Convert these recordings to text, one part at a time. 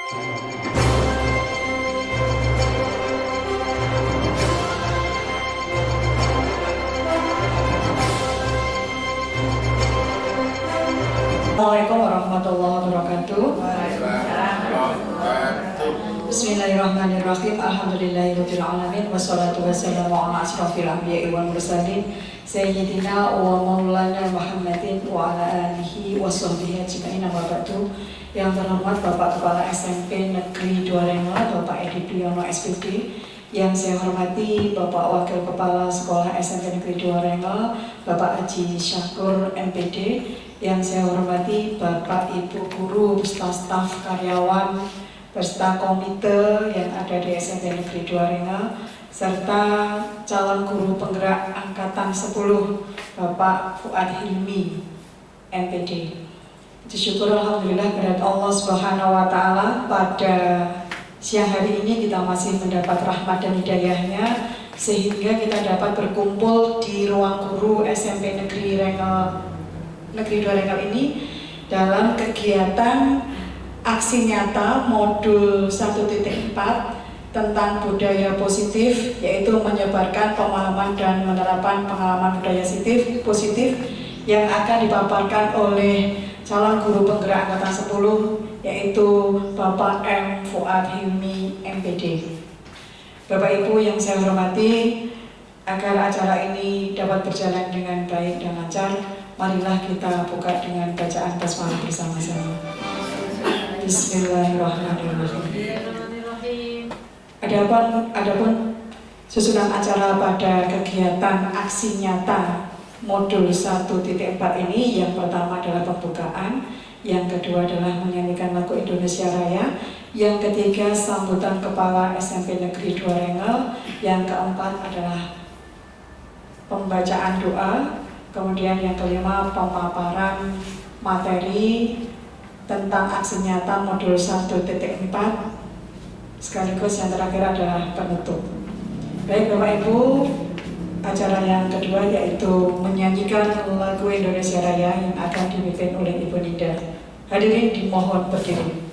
Assalamualaikum warahmatullahi wabarakatuh. Bismillahirrahmanirrahim. Alhamdulillahirabbil alamin wassalatu wassalamu ala asyrofil anbiya'i wal mursalin sayyidina wa maulana Muhammadin wa ala alihi washabbihi ajmain. Amma ba'du. Yang terhormat Bapak Kepala SMP Negeri Dwarenga Bapak Edi Priyono SPD, yang saya hormati Bapak Wakil Kepala Sekolah SMP Negeri Dwarenga Bapak Haji Syakur MPD, yang saya hormati Bapak Ibu guru, staf karyawan, beserta komite yang ada di SMP Negeri Dwarenga, serta calon guru penggerak Angkatan 10 Bapak Fuad Hilmi MPD. Syukur alhamdulillah kepada Allah Subhanahu wa taala, pada siang hari ini kita masih mendapat rahmat dan hidayahnya sehingga kita dapat berkumpul di ruang guru SMP Negeri Dwarenga ini dalam kegiatan aksi nyata modul 1.4 tentang budaya positif, yaitu menyebarkan pemahaman dan menerapkan pengalaman budaya positif yang akan dipaparkan oleh calon guru penggerak Angkatan 10, yaitu Bapak M. Fuad Hilmi MPD. Bapak Ibu yang saya hormati, agar acara ini dapat berjalan dengan baik dan lancar, marilah kita buka dengan bacaan basmalah bersama-sama. Bismillahirrahmanirrahim. Adapun susunan acara pada kegiatan aksi nyata modul 1.4 ini, yang pertama adalah pembukaan, yang kedua adalah menyanyikan lagu Indonesia Raya, yang ketiga sambutan Kepala SMP Negeri Dwarenga, yang keempat adalah pembacaan doa, kemudian yang kelima pemaparan materi tentang aksi nyata modul 1.4, sekaligus yang terakhir adalah penutup. Baik Bapak Ibu, acara yang kedua yaitu menyanyikan lagu Indonesia Raya yang akan dipimpin oleh Ibu Nida. Hadirin dimohon berdiri.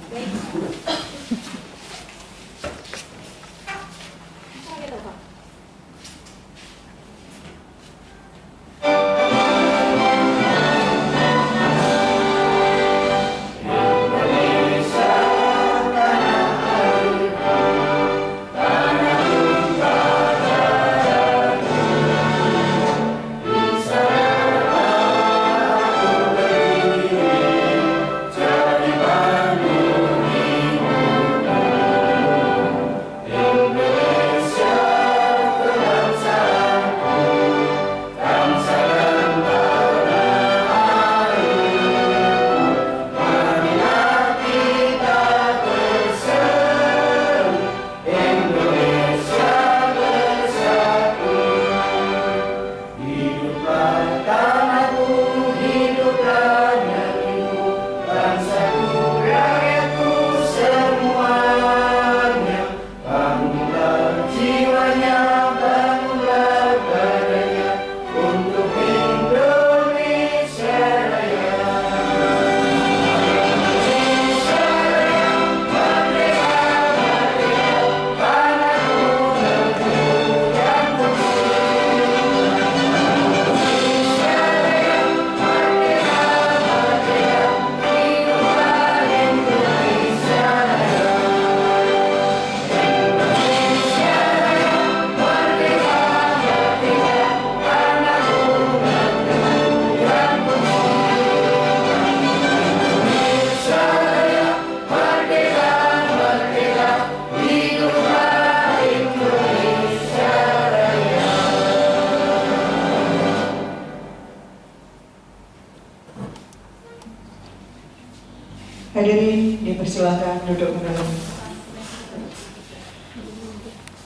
Hadirin dipersilakan duduk kembali.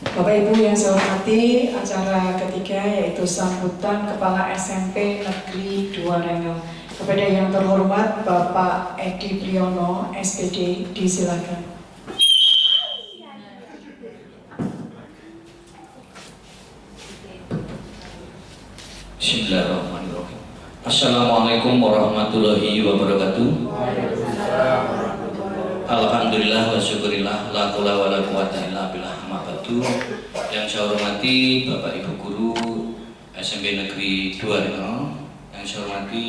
Bapak Ibu yang saya hormati, acara ketiga yaitu sambutan Kepala SMP Negeri Dwarenga. Kepada yang terhormat Bapak Edi Priyono SPD, disilakan. Bismillahirrahmanirrahim. Assalamualaikum warahmatullahi wabarakatuh. Alhamdulillah wa syukurillah la quwwata wa la quwwata illa billah. Mabadu yang saya hormati Bapak Ibu Guru SMP Negeri 2 Reno, yang saya hormati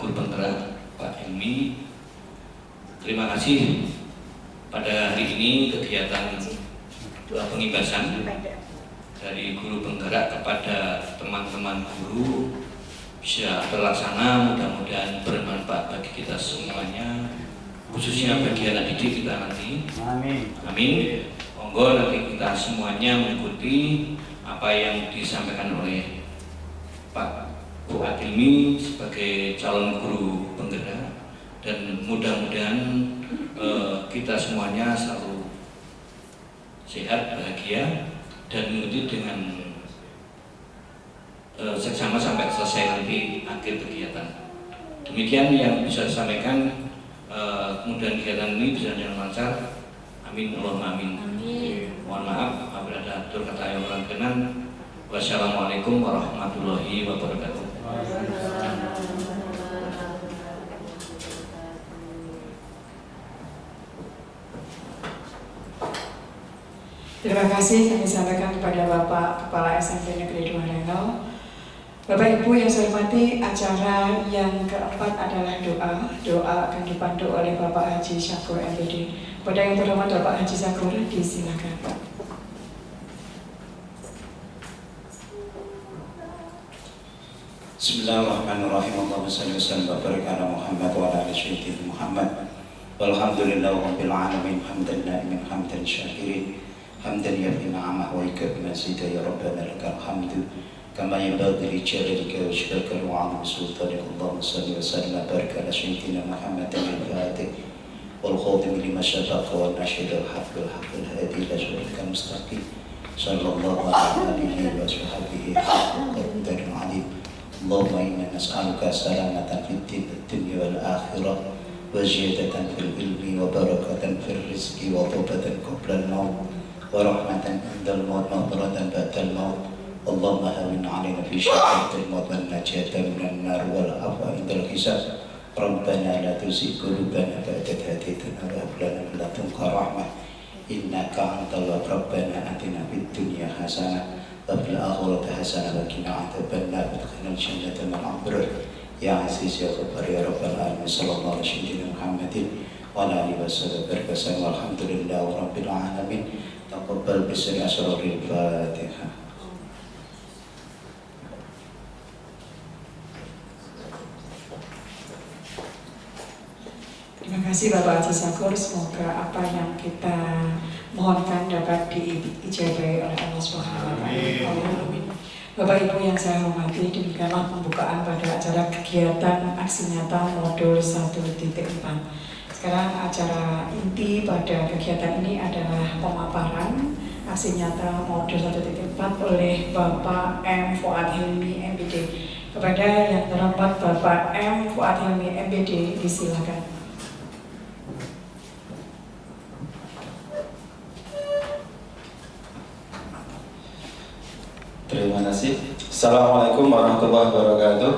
Guru Penggerak Pak Hilmi. Terima kasih pada hari ini kegiatan pengibasan dari Guru Penggerak kepada teman-teman guru bisa terlaksana, mudah-mudahan bermanfaat bagi kita semuanya, khususnya bagi anak didik kita nanti. Amin. Amin. Monggo nanti kita semuanya mengikuti apa yang disampaikan oleh Pak Fuad Hilmi sebagai calon guru penggerak, dan mudah-mudahan kita semuanya selalu sehat, bahagia, dan mengikuti dengan seksama sampai selesai nanti akhir kegiatan. Demikian yang bisa disampaikan. Kemudian kegiatan ini bisa dengan lancar. Amin, Allahumma amin. Mohon maaf apabila ada atur kata yang kurang berkenan. Wassalamualaikum warahmatullahi wabarakatuh. Terima kasih kami sampaikan kepada Bapak Kepala SMP Negeri 2 Reno. Bapak Ibu yang saya hormati, acara yang keempat adalah doa. Doa akan dipandu oleh Bapak Haji Syakur MPD. Pada yang terhormat Bapak Haji Syakur, disilakan. Bismillahirrahmanirrahim. Allahumma shalli wa sallim wa barik ala Muhammad wa ala ali sayyidina Muhammad. Walhamdulillahirabbil alamin, hamdan na'imin, hamdan syakirin, hamdan yafi ni'amah wa yakfi mazida, ya rabbana lakal hamdu kama yanbaghi li jalalika wa jalika wa 'azimi sultanika. Allahumma shalli wa sallim wa barik ala sayyidina Muhammadin al-fatih wal khatim lima sabaqa wa nashid al-haqq wal haqq al-hadi ila siratikal mustaqim. Sallallahu alaihi wa sahbihi qadrun 'alim. Allahumma inna nas'aluka salamatan fid din wad dunya wal akhirah wa ziyadatan fil ilmi wa barakatan fil rizqi wa tawbatan qabla al-maut wa rahmatan indal maut wa maghfiratan ba'dal maut. Allahumma hawwin 'alaina fi sya'atil maut wan najata minan nar wal 'afwa indal hisab. Rabbana la tuzigh qulubana ba'da idh hadaytana wa hab lana min ladunka rahmah innaka antal wahhab. Rabbana atina fid dunya hasanah wa fil akhirati hasanah wa qina adzabannar. Adkhilna al-jannata ma'al abrar ya aziz ya ghaffar ya rabbal alamin. Sallallahu alaihi Muhammadin wa ala alihi wasallam. Walhamdulillahi rabbil alamin. Taqabbal bisri asraril Fatihah. Terima kasih Bapak Haji Syakur, semoga apa yang kita mohonkan dapat diijabahi oleh Allah Subhanahu wa Ta'ala. Bapak Ibu yang saya hormati, demikianlah pembukaan pada acara kegiatan aksi nyata modul 1.4. Sekarang acara inti pada kegiatan ini adalah pemaparan aksi nyata modul 1.4 oleh Bapak M. Fuad Hilmi MPD. Kepada yang terhormat Bapak M. Fuad Hilmi MPD, disilakan. Terima kasih. Assalamualaikum warahmatullahi wabarakatuh.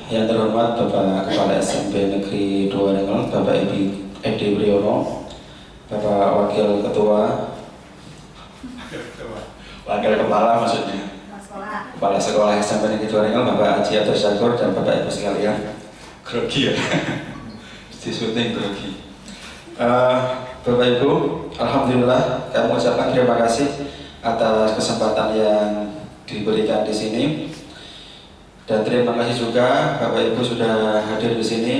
Yang terhormat Bapak Kepala SMP Negeri 2 Reno, Bapak Edi Priyono, Bapak Wakil Ketua, Wakil Kepala maksudnya, Kepala Sekolah SMP Negeri 2 Reno, Bapak Haji Abdul Syakur, dan Bapak Ibu sekalian. Grogi ya, di syuting grogi. Bapak Ibu, alhamdulillah kami mengucapkan terima kasih atas kesempatan yang diberikan di sini, dan terima kasih juga Bapak Ibu sudah hadir di sini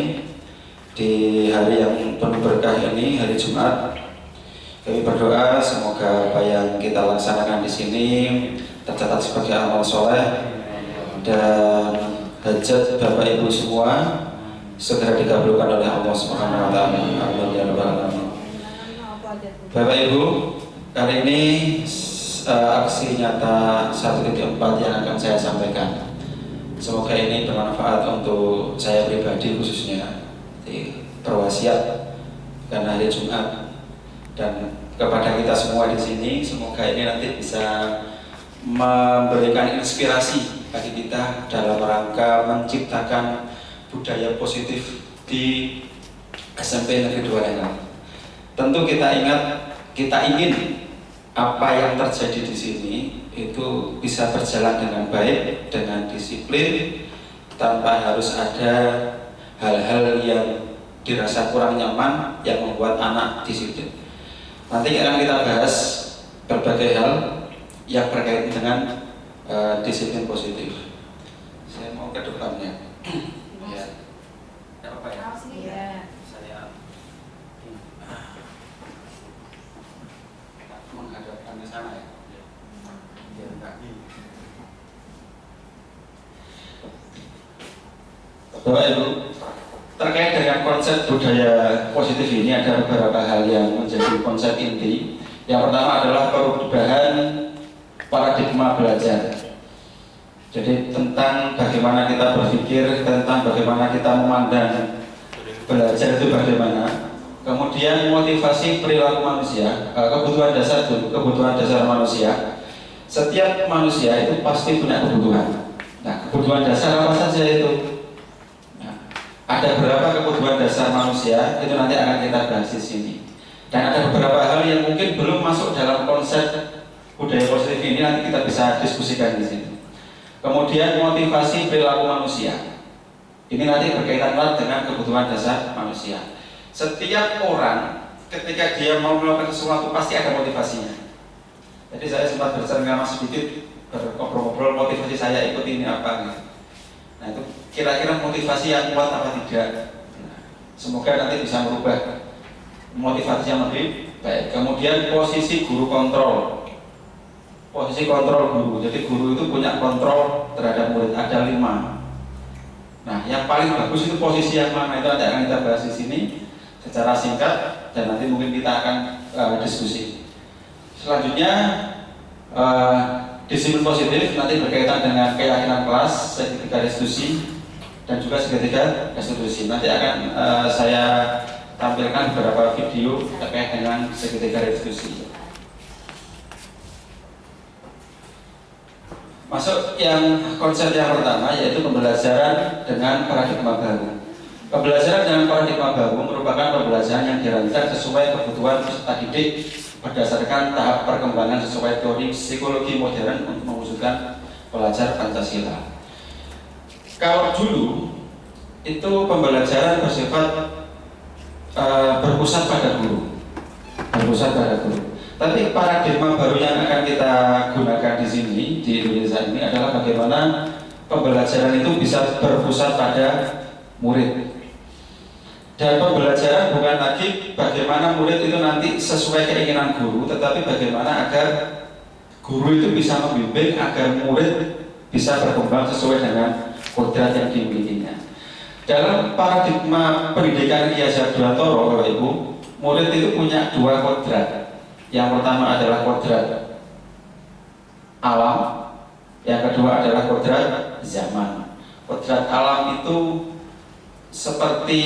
di hari yang penuh berkah ini, hari Jumat. Kami berdoa semoga apa yang kita laksanakan di sini tercatat sebagai amal soleh, dan hajat Bapak Ibu semua segera dikabulkan oleh Allah Subhanahu wa Ta'ala. Amin ya rabbal alamin. Bapak Ibu, kali ini aksi nyata 1.4 yang akan saya sampaikan. Semoga ini bermanfaat untuk saya pribadi khususnya di perwasiat karena hari Jumat, dan kepada kita semua di sini. Semoga ini nanti bisa memberikan inspirasi bagi kita dalam rangka menciptakan budaya positif di SMP Negeri 2 Rengal. Tentu kita ingin apa yang terjadi di sini itu bisa berjalan dengan baik, dengan disiplin, tanpa harus ada hal-hal yang dirasa kurang nyaman yang membuat anak disiplin. Nanti akan kita bahas berbagai hal yang berkaitan dengan disiplin positif. Saya mau ke depannya. Ya. Apa ya? Iya. Saya menghadapkan ke sana ya. Biar enggak. Bapak Ibu, terkait dengan konsep budaya positif ini ada beberapa hal yang menjadi konsep inti. Yang pertama adalah perubahan paradigma belajar. Jadi tentang bagaimana kita berpikir, tentang bagaimana kita memandang belajar itu bagaimana. Kemudian motivasi perilaku manusia, kebutuhan dasar dulu, kebutuhan dasar manusia. Setiap manusia itu pasti punya kebutuhan. Nah, kebutuhan dasar apa saja itu? Ada beberapa kebutuhan dasar manusia, itu nanti akan kita bahas di sini. Dan ada beberapa hal yang mungkin belum masuk dalam konsep budaya positif ini, nanti kita bisa diskusikan di sini. Kemudian motivasi perilaku manusia. Ini nanti berkaitan erat dengan kebutuhan dasar manusia. Setiap orang ketika dia mau melakukan sesuatu pasti ada motivasinya. Jadi saya sempat bercerita sedikit, ngobrol-ngobrol motivasi saya ikut ini apa gitu. Nah itu kira-kira motivasi yang kuat apa tidak. Nah, semoga nanti bisa merubah motivasi yang lebih baik. Kemudian posisi guru kontrol. Posisi kontrol guru. Jadi guru itu punya kontrol terhadap murid, ada 5. Nah, yang paling bagus itu posisi yang mana, itu nanti akan kita bahas di sini secara singkat dan nanti mungkin kita akan diskusi. Selanjutnya disiplin positif nanti berkaitan dengan keyakinan kelas, segitiga restitusi dan juga segitiga restitusi. Nanti akan saya tampilkan beberapa video terkait dengan segitiga restitusi. Masuk yang konsep yang pertama yaitu pembelajaran dengan paradigma baru. Pembelajaran dengan paradigma baru merupakan pembelajaran yang dirancang sesuai kebutuhan peserta didik berdasarkan tahap perkembangan sesuai teori psikologi modern untuk mewujudkan pelajar Pancasila. Kalau dulu itu pembelajaran bersifat berpusat pada guru, Tapi paradigma baru yang akan kita gunakan di sini di Indonesia ini adalah bagaimana pembelajaran itu bisa berpusat pada murid. Dan pembelajaran bukan lagi bagaimana murid itu nanti sesuai keinginan guru, tetapi bagaimana agar guru itu bisa membimbing agar murid bisa berkembang sesuai dengan kodrat yang dimilikinya. Dalam paradigma pendidikan Ki Hajar Dewantara, Bapak Ibu, murid itu punya 2 kodrat. Yang pertama adalah kodrat alam, yang kedua adalah kodrat zaman. Kodrat alam itu seperti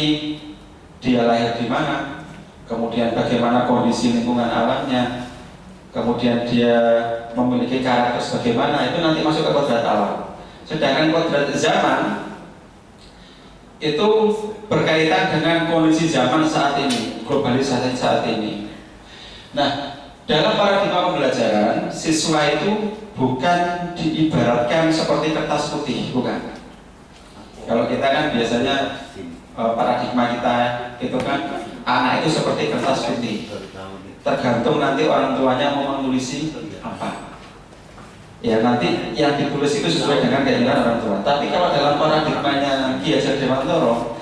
dia lahir di mana, kemudian bagaimana kondisi lingkungan alamnya, kemudian dia memiliki karakter sebagaimana, itu nanti masuk ke kodrat alam. Sedangkan kodrat zaman itu berkaitan dengan kondisi zaman saat ini, globalisasi saat ini. Nah, dalam paradigma pembelajaran, siswa itu bukan diibaratkan seperti kertas putih, bukan. Kalau kita kan biasanya paradigma kita itu kan anak itu seperti kertas putih, tergantung nanti orang tuanya mau menulis apa. Ya nanti yang ditulis itu sesuai dengan keinginan orang tua. Tapi kalau dalam paradigmanya Ki Hajar Dewantara,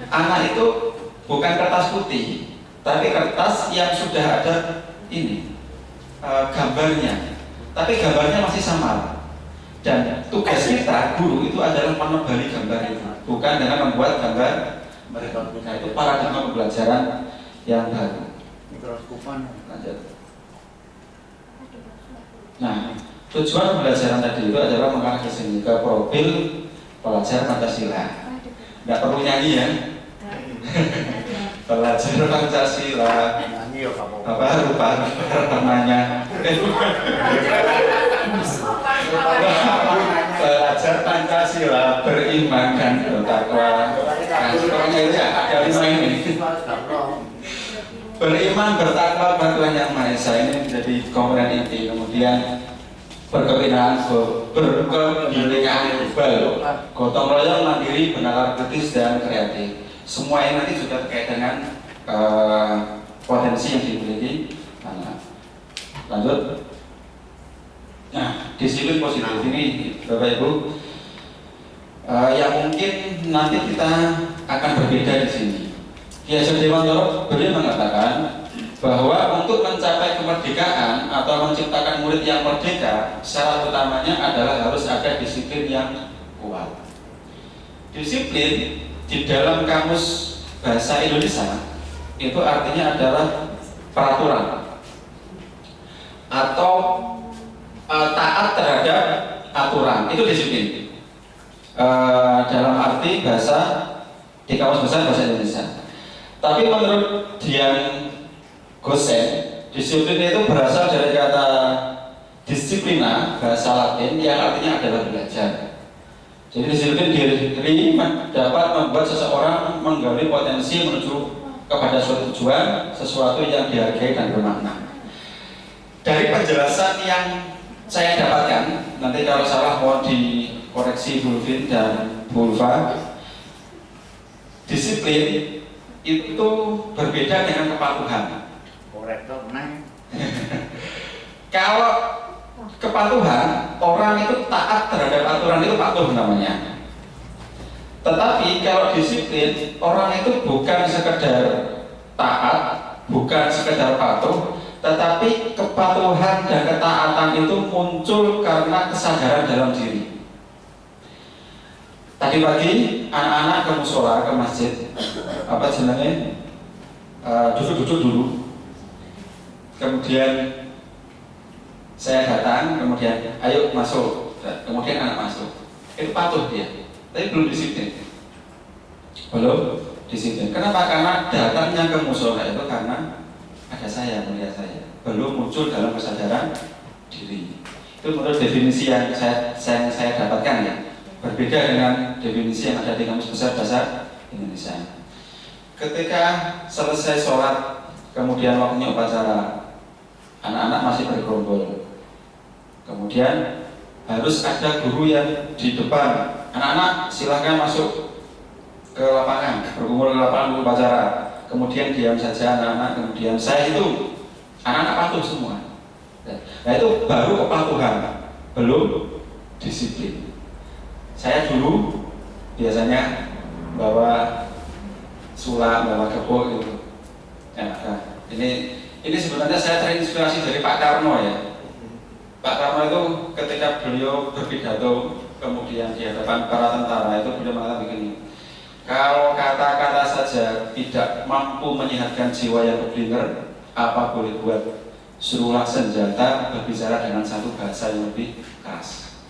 anak itu bukan kertas putih, tapi kertas yang sudah ada ini gambarnya. Tapi gambarnya masih samar. Dan tugas kita guru itu adalah menebali gambar itu, bukan dengan membuat gambar mereka. Nah, itu paradigma pembelajaran yang baru. Lanjut. Nah, tujuan pembelajaran tadi itu adalah mengarah ke sini, ke profil pelajar Pancasila. Nggak perlu nyanyi ya. Pelajar Pancasila. Apa lupa namanya? belajar Pancasila, beriman dan bertakwa. Nah, sebenarnya itu ada 5 ini. Beriman, bertakwa kepada Tuhan Yang Maha Esa, ini menjadi komponen inti. Kemudian berkebinekaan global, gotong royong, mandiri, benalar, kritis, dan kreatif. Semua ini nanti juga terkait dengan potensi yang dimiliki anak. Lanjut. Nah, disiplin positif ini Bapak Ibu, yang mungkin nanti kita akan berbeda di sini. Ki Hajar Dewantara beliau mengatakan bahwa untuk mencapai kemerdekaan atau menciptakan murid yang merdeka, syarat utamanya adalah harus ada disiplin yang kuat. Disiplin di dalam kamus bahasa Indonesia itu artinya adalah peraturan atau taat terhadap aturan, itu disiplin. Dalam arti bahasa di kamus besar bahasa Indonesia. Tapi menurut Dian Gosen, disiplin itu berasal dari kata disiplina, bahasa Latin yang artinya adalah belajar. Jadi disiplin diri dapat membuat seseorang menggali potensi menuju kepada suatu tujuan, sesuatu yang dihargai dan bermakna. Dari penjelasan yang saya dapatkan, nanti kalau salah mohon dikoreksi Bulvin dan Bulva. Disiplin itu berbeda dengan kepatuhan. Korektor neng. Kalau kepatuhan, orang itu taat terhadap aturan, itu patuh namanya. Tetapi kalau disiplin, orang itu bukan sekedar taat, bukan sekedar patuh, tetapi kepatuhan dan ketaatan itu muncul karena kesadaran dalam diri. Tadi pagi anak-anak ke musola, ke masjid, apa jenenge, duduk-duduk dulu. Kemudian saya datang, kemudian ayo masuk, kemudian anak masuk. Itu patuh dia, tapi belum disiplin. Belum disiplin. Kenapa? Karena datangnya ke musola itu karena ada saya, melihat saya, belum muncul dalam kesadaran diri. Itu menurut definisi yang saya dapatkan ya, berbeda dengan definisi yang ada di kamus besar bahasa Indonesia. Ketika selesai sholat, kemudian waktunya upacara, anak-anak masih bergerombol. Kemudian harus ada guru yang di depan. Anak-anak silahkan masuk ke lapangan, berkumpul ke lapangan upacara. Kemudian diam saja anak-anak, kemudian saya itu anak-anak patuh semua. Nah itu baru kepatuhan, belum disiplin. Saya dulu biasanya bawa sulap, bawa kebo gitu. Nah, ini sebenarnya saya terinspirasi dari Pak Karno ya. Pak Karno itu ketika beliau berpidato kemudian di hadapan para tentara itu beliau mengatakan begini. Kalau kata-kata saja tidak mampu menyehatkan jiwa yang berblinger, apa boleh buat? Suruhlah senjata berbicara dengan satu bahasa yang lebih keras.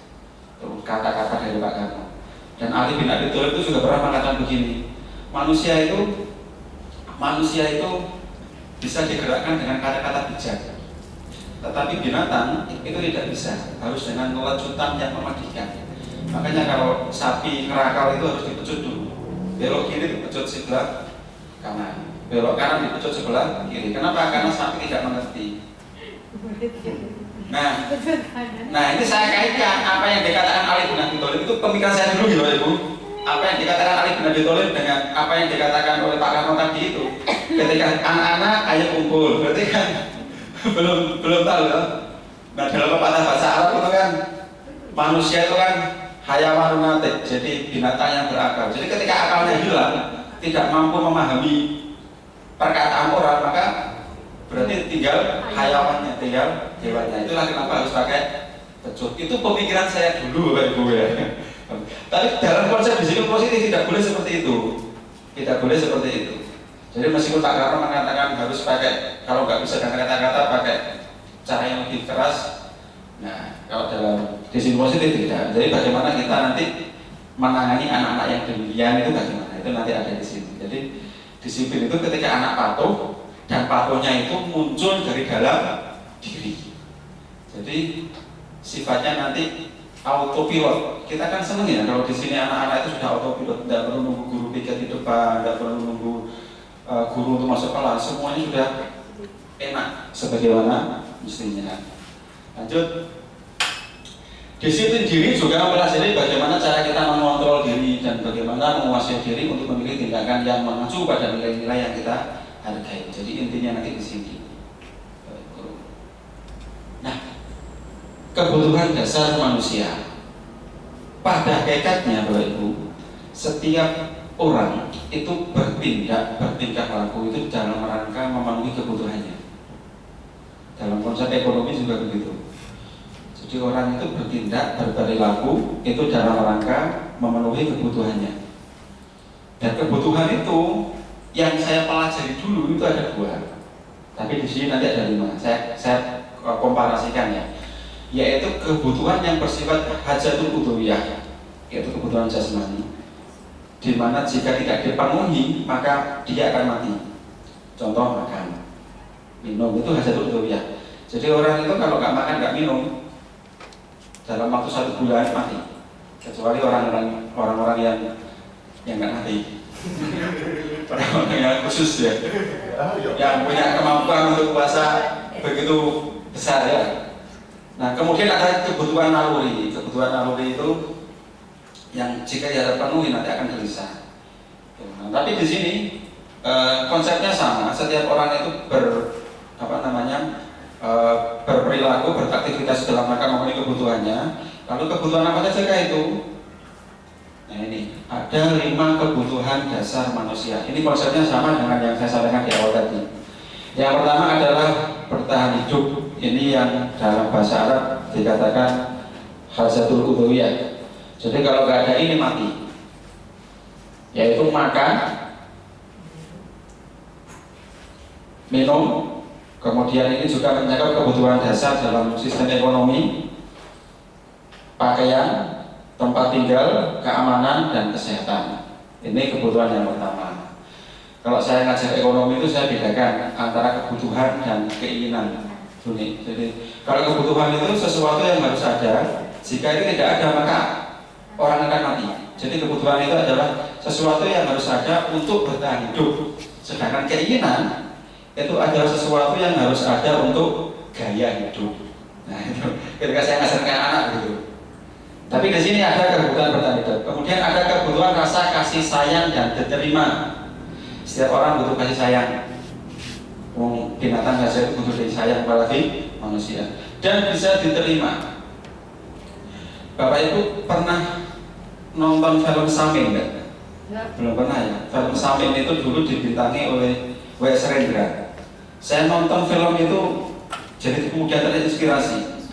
Itu kata-kata dari Pak Karno. Dan Ali bin Abi Thalib itu juga pernah mengatakan begini, manusia itu bisa digerakkan dengan kata-kata bijak, tetapi binatang itu tidak bisa, harus dengan lecutan yang mematikan. Makanya kalau sapi ngerakal itu harus dipecut dulu. Belok kiri dipecut sebelah kanan, belok kanan dipecut sebelah kiri. Kenapa? Karena sapi tidak mengerti. Nah ini saya kaitkan apa yang dikatakan Ali bin Abi Thalib itu pemikiran saya dulu gitu Ibu. Apa yang dikatakan Ali bin Abi Thalib dengan apa yang dikatakan oleh Pak Karno tadi itu. Ketika anak-anak ayo kumpul, berarti kan belum tahu ya. Nah dalam pepatah bahasa Arab itu kan manusia itu kan hayawan lunatik, jadi binatang yang berakal. Jadi ketika akalnya hilang, tidak mampu memahami perkataan orang, maka berarti tinggal hayawannya, tinggal hewannya. Itulah kenapa harus pakai pecut. Itu pemikiran saya dulu, Bapak Ibu ya. Tapi dalam konsep disiplin positif tidak boleh seperti itu. Tidak boleh seperti itu. Jadi meskipun Pak Karno mengatakan harus pakai, kalau nggak bisa dengan kata-kata pakai cara yang lebih keras. Nah, kalau dalam disiplin positif tidak. Jadi bagaimana kita nanti menangani anak-anak yang demikian itu bagaimana? Itu nanti ada di sini. Jadi disiplin itu ketika anak patuh dan patuhnya itu muncul dari dalam diri. Jadi sifatnya nanti autopilot. kita kan seneng ya kalau di sini anak-anak itu sudah autopilot, tidak perlu nunggu guru piket di depan, tidak perlu nunggu guru untuk masuk kelas, semuanya sudah enak sebagaimana mestinya. Lanjut, disiplin diri juga mempelajari bagaimana cara kita mengontrol diri dan bagaimana menguasai diri untuk memilih tindakan yang mengacu pada nilai-nilai yang kita hargai. Jadi intinya nanti di sini. Nah, kebutuhan dasar manusia. Pada hakikatnya Bapak Ibu, setiap orang itu bertingkah laku itu dalam rangka memenuhi kebutuhannya. Dalam konsep ekonomi juga begitu. Jadi orang itu bertindak, berperilaku itu dalam rangka memenuhi kebutuhannya. Dan kebutuhan itu yang saya pelajari dulu itu ada 2. Tapi di sini nanti ada 5. Saya komparasikan ya. Yaitu kebutuhan yang bersifat hajatul udhiyah, yaitu kebutuhan jasmani, di mana jika tidak dipenuhi maka dia akan mati. Contoh makan, minum itu hajatul udhiyah. Jadi orang itu kalau nggak makan nggak minum dalam waktu 1 bulan mati, kecuali orang-orang yang nggak mati, orang-orang yang khusus ya, yang punya kemampuan untuk puasa begitu besar ya. Nah, kemudian ada kebutuhan naluri. Kebutuhan naluri itu yang jika dia terpenuhi nanti akan gelisah. Nah, tapi di sini konsepnya sama. Setiap orang itu berperilaku, beraktivitas dalam rangka memenuhi kebutuhannya. Lalu kebutuhan apa saja itu? Nah ini ada 5 kebutuhan dasar manusia. Ini konsepnya sama dengan yang saya sampaikan di awal tadi. Yang pertama adalah bertahan hidup. Ini yang dalam bahasa Arab dikatakan hajatul udhiyah. Jadi kalau nggak ada ini mati, yaitu makan, minum, kemudian ini juga mencakup kebutuhan dasar dalam sistem ekonomi, pakaian, tempat tinggal, keamanan, dan kesehatan. Ini kebutuhan yang pertama. Kalau saya ngajar ekonomi itu saya bedakan antara kebutuhan dan keinginan. Jadi kalau kebutuhan itu sesuatu yang harus ada, jika ini tidak ada maka orang akan mati. Jadi kebutuhan itu adalah sesuatu yang harus ada untuk bertahan hidup. Sedangkan keinginan itu adalah sesuatu yang harus ada untuk gaya hidup. Nah itu ketika saya ngajarkan anak gitu. Tapi di sini ada kebutuhan bertahan hidup. Kemudian ada kebutuhan rasa kasih sayang dan diterima. Setiap orang butuh kasih sayang. Binatang saja itu butuh kasih sayang, apalagi manusia. Dan bisa diterima. Bapak Ibu pernah nonton film Samin enggak? Belum pernah ya. Film Samin itu dulu dibintangi oleh W.S. Rendra. Saya nonton film itu jadi kemudian terinspirasi.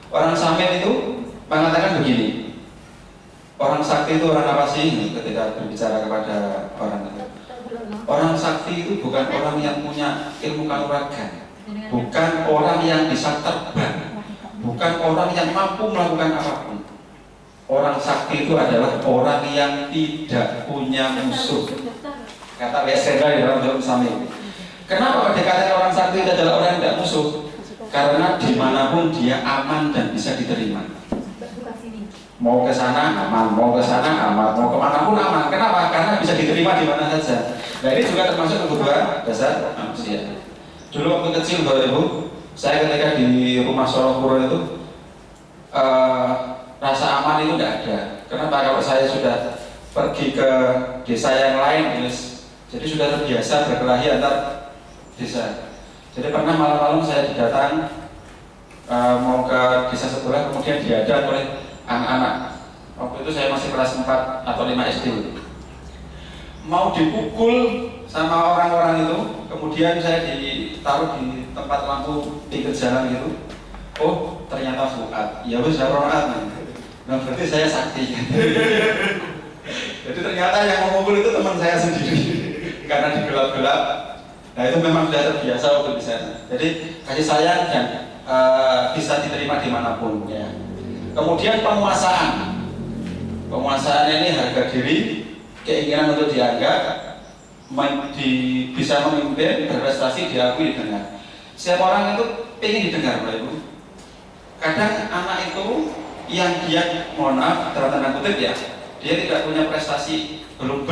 Orang Samin itu mengatakan begini, orang sakti itu orang apa sih? Ketika berbicara kepada orang itu, orang sakti itu bukan orang yang punya ilmu kanuragan, bukan orang yang bisa terbang, bukan orang yang mampu melakukan apapun. Orang sakti itu adalah orang yang tidak punya musuh, kata Wesenda di dalam film Samin. Kenapa dikatakan orang sakti itu adalah orang yang tidak musuh? Karena dimanapun dia aman dan bisa diterima. Mau ke sana aman, mau ke sana aman, mau kemana pun aman. Kenapa? Karena bisa diterima di mana saja. Nah ini juga termasuk kebutuhan dasar manusia. Dulu waktu kecil Bapak Ibu, saya ketika di rumah Sorokuro itu rasa aman itu tidak ada. Kenapa? Kalau saya sudah pergi ke desa yang lain, jadi sudah terbiasa berkelahi antar desa. Jadi pernah malam-malam saya datang mau ke desa sebelah, kemudian dihadang oleh anak-anak. Waktu itu saya masih kelas 4 atau 5 SD. Mau dipukul sama orang-orang itu, kemudian saya ditaruh di tempat lampu pinggir jalan gitu. Oh, ternyata Fuad. Ya wis Fuad. Nah, berarti saya sakti. Jadi ternyata yang memukul itu teman saya sendiri. Karena digelap-gelap. Nah, itu memang sudah terbiasa waktu di sana. Jadi kasih sayang dan bisa diterima dimanapun ya. Kemudian penguasaan. Penguasaan ini harga diri, keinginan untuk dianggap, bisa memimpin, berprestasi, diakui, didengar. Setiap orang itu ingin didengar, Bapak Ibu. Kadang anak itu yang dia, mohon maaf dalam tanda kutip ya, dia tidak punya prestasi, belum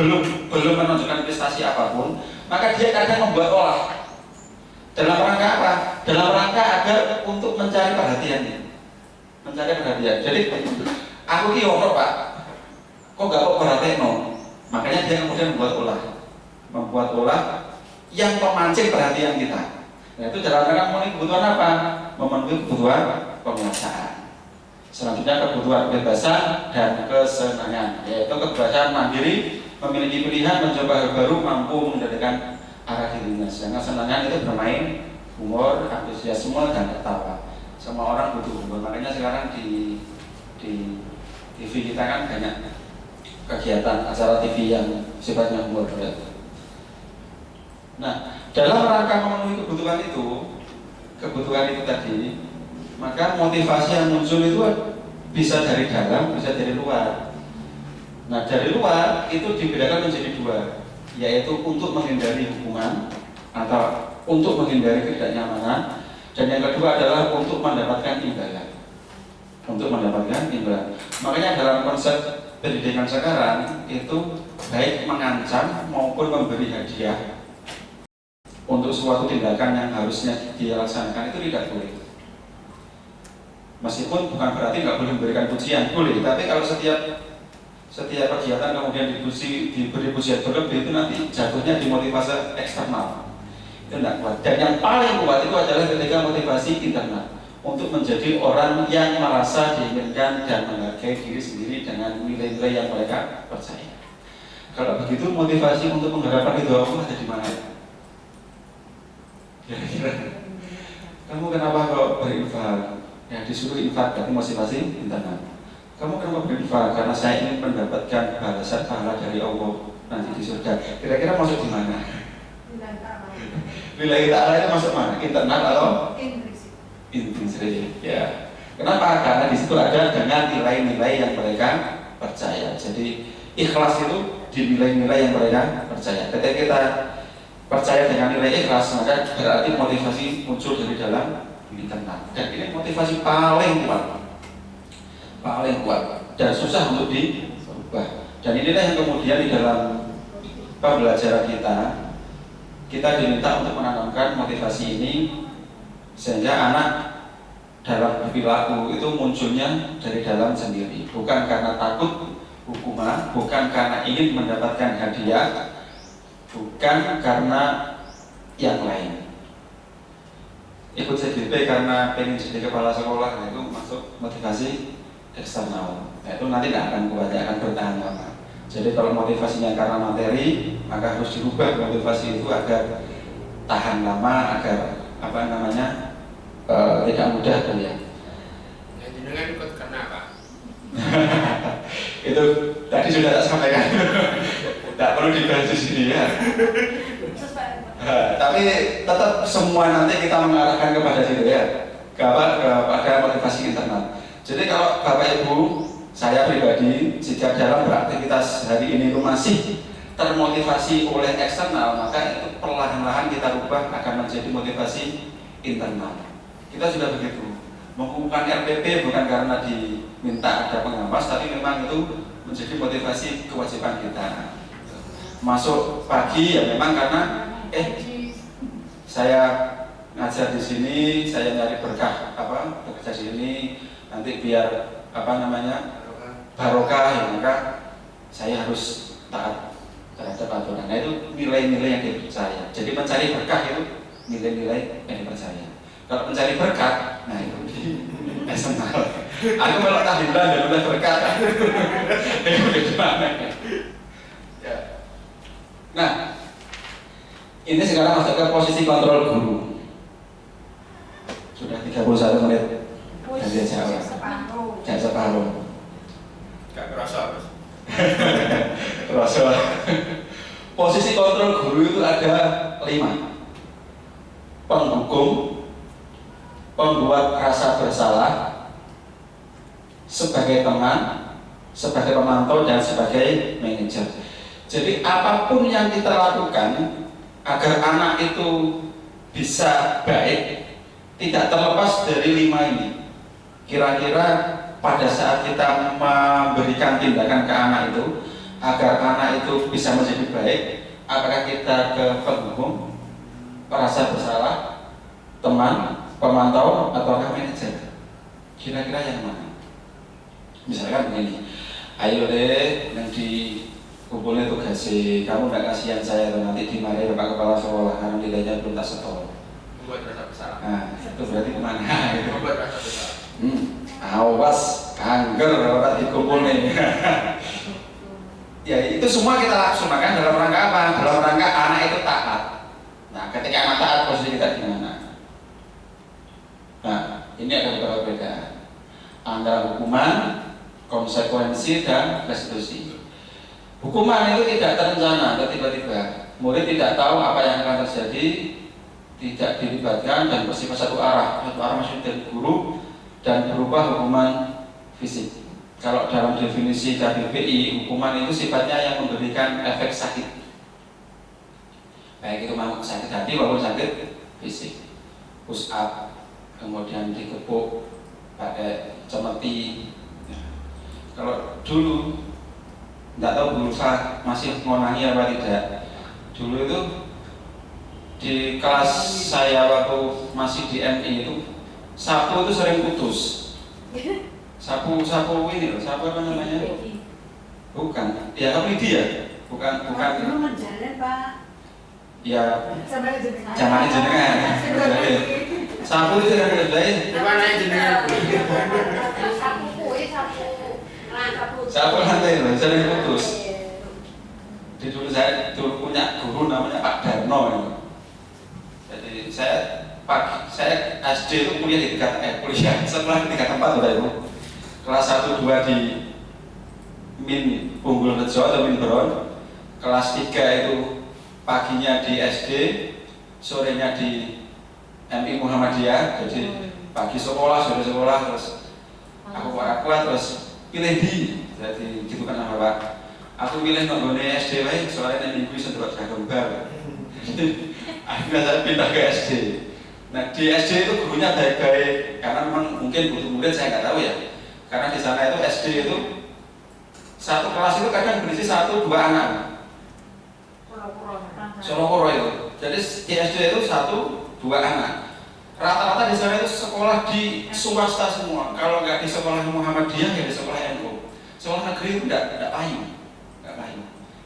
menunjukkan prestasi apapun, maka dia kadang membuat olah. Dalam rangka apa? Dalam rangka agar untuk mencari perhatian. Mencari perhatian. Jadi aku ki ono Pak, kok gak kok perhatian no? Makanya dia kemudian membuat olah yang memancing perhatian kita. Nah, itu dalam rangka memenuhi kebutuhan apa? Memenuhi kebutuhan penguasaan. Selanjutnya kebutuhan kebebasan dan kesenangan, yaitu kebebasan mandiri, memiliki pilihan, mencoba hal baru, mampu mengendalikan arah dirinya. Sedangkan kesenangan itu bermain, humor, antusiasme, dan ketawa. Semua orang butuh humor, makanya sekarang di TV kita kan banyak kegiatan acara TV yang sifatnya humor. Nah, dalam rangka memenuhi kebutuhan itu tadi, maka motivasi yang muncul itu bisa dari dalam, bisa dari luar. Nah, dari luar itu dibedakan menjadi dua, yaitu untuk menghindari hukuman atau untuk menghindari ketidaknyamanan, dan yang kedua adalah untuk mendapatkan imbalan. Untuk mendapatkan imbalan. Makanya dalam konsep pendidikan sekarang itu baik mengancam maupun memberi hadiah untuk suatu tindakan yang harusnya dia laksanakan itu tidak boleh. Meskipun bukan berarti nggak boleh memberikan pujian, boleh. Tapi kalau setiap kegiatan kemudian diberi pujian berlebih, itu nanti jatuhnya dimotivasi eksternal. Itu tidak kuat. Dan yang paling kuat itu adalah ketika motivasi internal, untuk menjadi orang yang merasa diinginkan dan menghargai diri sendiri dengan nilai-nilai yang mereka percaya. Kalau begitu motivasi untuk mengharapkan ridho Allah ada di mana? Kira-kira kamu kenapa kok berinfak? Ya disuruh infak, berarti motivasi internal. Kamu kenapa berinfak? Karena saya ingin mendapatkan balasan pahala dari Allah nanti di surga. Kira-kira masuk di mana? Lillahi ta'ala itu masuk mana? Internal atau intrinsik? Ya. Kenapa? Karena di situ ada dengan nilai-nilai yang mereka percaya. Jadi ikhlas itu di nilai-nilai yang mereka percaya. Ketika kita percaya dengan nilai ikhlas, maka berarti motivasi muncul dari dalam internal. Dan ini motivasi paling kuat dan susah untuk diubah. Dan inilah yang kemudian di dalam pembelajaran kita diminta untuk menanamkan motivasi ini, sehingga anak dalam berperilaku itu munculnya dari dalam sendiri, bukan karena takut hukuman, bukan karena ingin mendapatkan hadiah, bukan karena yang lain. Ikut CDP karena pengen jadi kepala sekolah, nah itu masuk motivasi eksternal. Nah itu nanti tidak akan kuat, akan bertahan lama. Jadi kalau motivasinya karena materi, maka harus dirubah motivasi itu agar tahan lama, agar tidak mudah goyah. Ya jenengan ikut karena apa? Itu tadi sudah tak sampaikan. Tidak perlu dibahas di sini ya. Tapi tetap semua nanti kita mengarahkan kepada situ ya, kepada motivasi internal. Jadi kalau Bapak Ibu, saya pribadi jika dalam beraktivitas hari ini itu masih termotivasi oleh eksternal, maka itu perlahan-lahan kita rubah akan menjadi motivasi internal. Kita sudah begitu. Mengumpulkan RPP bukan karena diminta ada pengawas, tapi memang itu menjadi motivasi kewajiban kita. Masuk pagi ya memang karena saya ngajar di sini, saya nyari berkah bekerja di sini, nanti biar barokah ya, maka saya harus taat terhadap aturan. Nah itu nilai-nilai yang dipercaya. Jadi mencari berkah itu nilai-nilai yang dipercaya. Kalau mencari berkat, nah itu eksternal. Aku kalau tahlilan dan udah berkat, itu gimana? Ya. Nah, ini sekarang masuk ke posisi kontrol guru. Sudah 31 menit dari acara. Jangan separuh. Gak kerasa. Kerasa. Posisi kontrol guru itu ada 5. Penghukum, pembuat rasa bersalah, sebagai teman, sebagai pemantau, dan sebagai manajer. Jadi apapun yang kita lakukan agar anak itu bisa baik, tidak terlepas dari 5 ini. Kira-kira pada saat kita memberikan tindakan ke anak itu agar anak itu bisa menjadi baik, apakah kita ke penghukum, perasa bersalah, teman, pemantau, ataukah manajer? Kira-kira yang mana? Misalkan begini, ayo deh yang dikumpulin tugasnya, kamu nggak kasihan saya atau nanti dimarahi Bapak Kepala Sekolah karena nilainya belum tak setor. Membuat rasa bersalah. Nah, itu berarti kemana? Gitu. Membuat rasa bersalah. Awas, angger kalau dikumpulin. Ya itu semua kita laksanakan dalam rangka apa? Dalam rangka anak itu taat. Nah, ketika anak taat posisi kita di mana? Nah, ini ada beberapa perbedaan antara hukuman, konsekuensi, dan restitusi. Hukuman itu tidak terencana atau tiba-tiba. Murid tidak tahu apa yang akan terjadi, tidak dilibatkan dan bersifat satu arah maksudnya dari guru dan berubah hukuman fisik. Kalau dalam definisi KBBI, hukuman itu sifatnya yang memberikan efek sakit, baik itu sakit hati maupun sakit fisik. Push up, kemudian dikepuk pakai cemeti. Kalau dulu nggak tahu Bu Ulfa masih ngonangi apa tidak. Dulu itu di kelas saya waktu masih di MI itu sapu itu sering putus. Sapu ini loh, sapu apa namanya? Bukan, ya kaplidi ya, bukan. Dulu menjalan Pak. Ya, Zaman jenengan. Sapu itu yang kerjain. Gimana yang jenengan? Sapu lantai loh, sering putus. Di dulu saya punya guru namanya Pak Darno. Jadi saya SD itu kuliah di kuliah setelah di tingkat 4 udah Ibu. Kelas 1 2 di Min Punggul Rejo atau Min Bron. Kelas 3 itu paginya di SD, sorenya di MI Muhammadiyah. Jadi pagi sekolah, sore sekolah, terus aku kuat terus pilih di. Jadi gitu kan sama Pak. Aku pilih nonggone SD wae, soalnya minggu bisa terus gambar. Akhirnya saya pindah ke SD. Nah di SD itu gurunya baik-baik, karena memang mungkin butuh murid saya nggak tahu ya. Karena di sana itu SD itu satu kelas itu kadang berisi 1-2 anak. Solokoro itu. Jadi di SD itu 1-2 anak. Rata-rata di sana itu sekolah di swasta semua. Kalau nggak di sekolah Muhammadiyah ya di sekolah NU. Sekolah negeri itu nggak payu.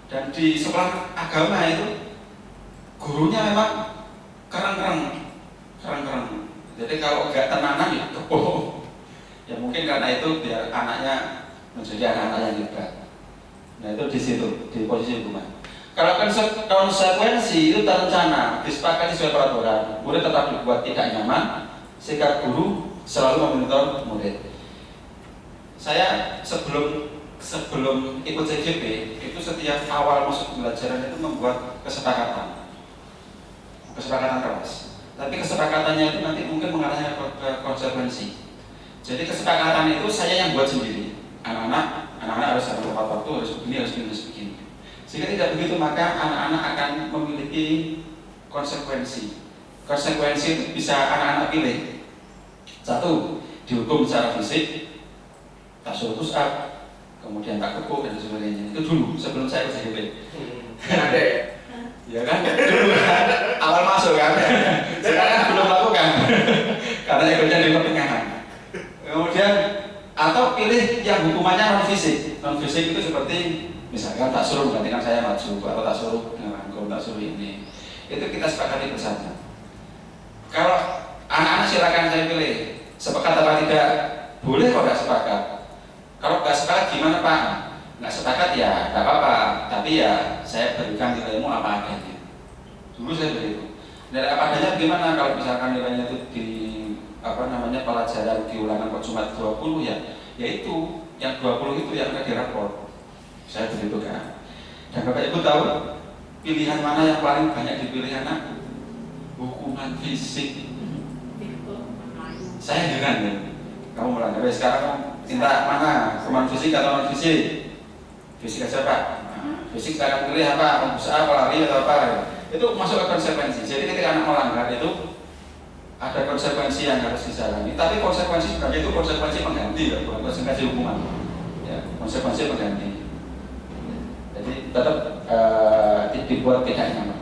Dan di sekolah agama itu gurunya memang keren-keren. Jadi kalau nggak tenanan ya kebo. Ya mungkin karena itu biar anaknya menjadi anak-anak yang hebat. Nah itu di situ, di posisi hukuman. Kalau konsekuensi itu terencana, disepakati sesuai peraturan, murid tetap dibuat tidak nyaman, sikap guru selalu memonitor murid. Saya sebelum ikut CGP itu setiap awal masuk pembelajaran itu membuat kesepakatan keras. Tapi kesepakatannya itu nanti mungkin mengarahnya ke konsekuensi. Jadi kesepakatan itu saya yang buat sendiri. Anak-anak harus ada tepat waktu, harus begini. Jika tidak begitu maka anak-anak akan memiliki konsekuensi. Konsekuensi itu bisa anak-anak pilih. 1, dihukum secara fisik, tak suruh push up, kemudian tak kepuk dan sebagainya. Itu dulu sebelum saya ke CGP. Ada ya? Ya kan? Dulu kan awal masuk kan. Sekarang belum lakukan. Karena ikutnya di pertengahan. Kemudian atau pilih yang hukumannya non fisik. Non fisik itu seperti misalkan tak suruh menggantikan saya maju atau tak suruh ngerangkum, tak suruh ini. Itu kita sepakati bersama. Kalau anak-anak silakan saya pilih. Sepakat apa tidak? Boleh kok nggak sepakat. Kalau nggak sepakat gimana Pak? Nggak sepakat ya nggak apa-apa. Tapi ya saya berikan nilaimu apa adanya. Dulu saya begitu. Nilai apa adanya gimana? Kalau misalkan nilainya itu di pelajaran diulangan kok cuma 20 ya itu yang 20 itu yang ada di rapor. Saya begitu kan. Dan Bapak Ibu tahu pilihan mana yang paling banyak dipilih anak? Hukuman fisik. Saya heran ya. Kamu melanggar sekarang minta mana? Hukuman fisik atau non fisik? Fisik aja Pak. Fisik saya akan pilih apa? Usaha apa lari atau apa? Itu masuk ke konsekuensi. Jadi ketika anak melanggar itu ada konsekuensi yang harus dijalani. Tapi konsekuensi sebenarnya itu konsekuensi pengganti, ya, bukan konsekuensi hukuman. Ya, konsekuensi pengganti. Jadi tetap dibuat tidak nyaman.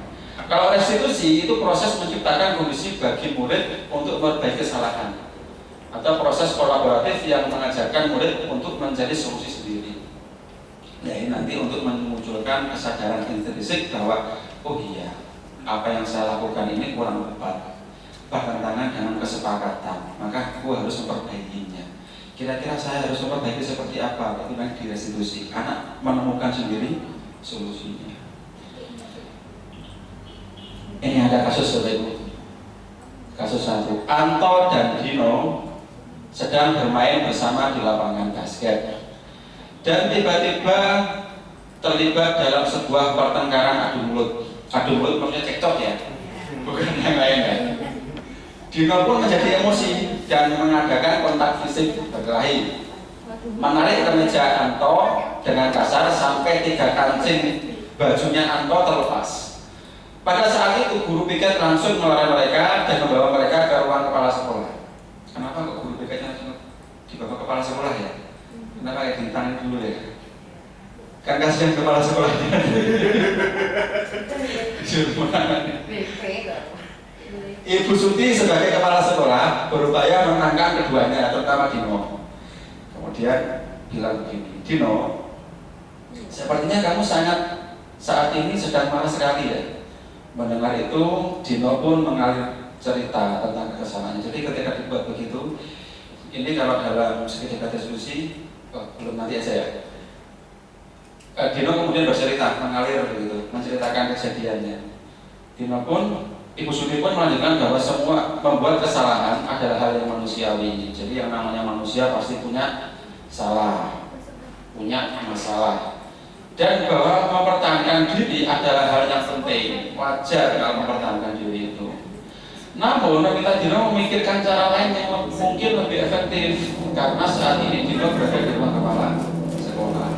Kalau restitusi itu proses menciptakan kondisi bagi murid untuk memperbaiki kesalahan, atau proses kolaboratif yang mengajarkan murid untuk mencari solusi sendiri. Ya, ini nanti untuk memunculkan kesadaran intrinsik bahwa oh iya, apa yang saya lakukan ini kurang tepat, bertentangan dengan kesepakatan, maka aku harus memperbaikinya. Kira-kira saya harus memperbaiki seperti apa? Itu yang direstitusi. Anak menemukan sendiri solusinya. Ini ada kasus Bapak Ibu. Kasus satu, Anto dan Dino sedang bermain bersama di lapangan basket dan tiba-tiba terlibat dalam sebuah pertengkaran adu mulut. Adu mulut maksudnya cekcok ya, bukan yang lain ya. Dino pun menjadi emosi dan mengadakan kontak fisik berkelahi, menarik kemeja Anto dengan kasar sampai 3 kancing bajunya Anto terlepas. Pada saat itu guru piket langsung melarang mereka dan membawa mereka ke ruang kepala sekolah. Kenapa kok guru piketnya langsung dibawa kepala sekolah ya? Kenapa kayak ditangani dulu ya? Kan kasihan kepala sekolah. Ibu Suti sebagai kepala sekolah berupaya menenangkan keduanya, terutama Dino. Kemudian bilang begini, Dino, sepertinya kamu saat ini sedang marah sekali ya. Mendengar itu, Dino pun mengalir cerita tentang kesalahannya. Jadi ketika dibuat begitu, ini kalau dalam segitiga diskusi, belum nanti aja ya. Dino kemudian bercerita, mengalir begitu, menceritakan kejadiannya. Dino pun, Ibu Sudi pun melanjutkan bahwa semua membuat kesalahan adalah hal yang manusiawi. Jadi yang namanya manusia pasti punya salah, punya masalah. Dan bahwa mempertahankan diri adalah hal yang penting, wajar kalau mempertahankan diri itu. Namun, kita Dino memikirkan cara lain yang mungkin lebih efektif, karena saat ini Dino berada di ruang kepala sekolah.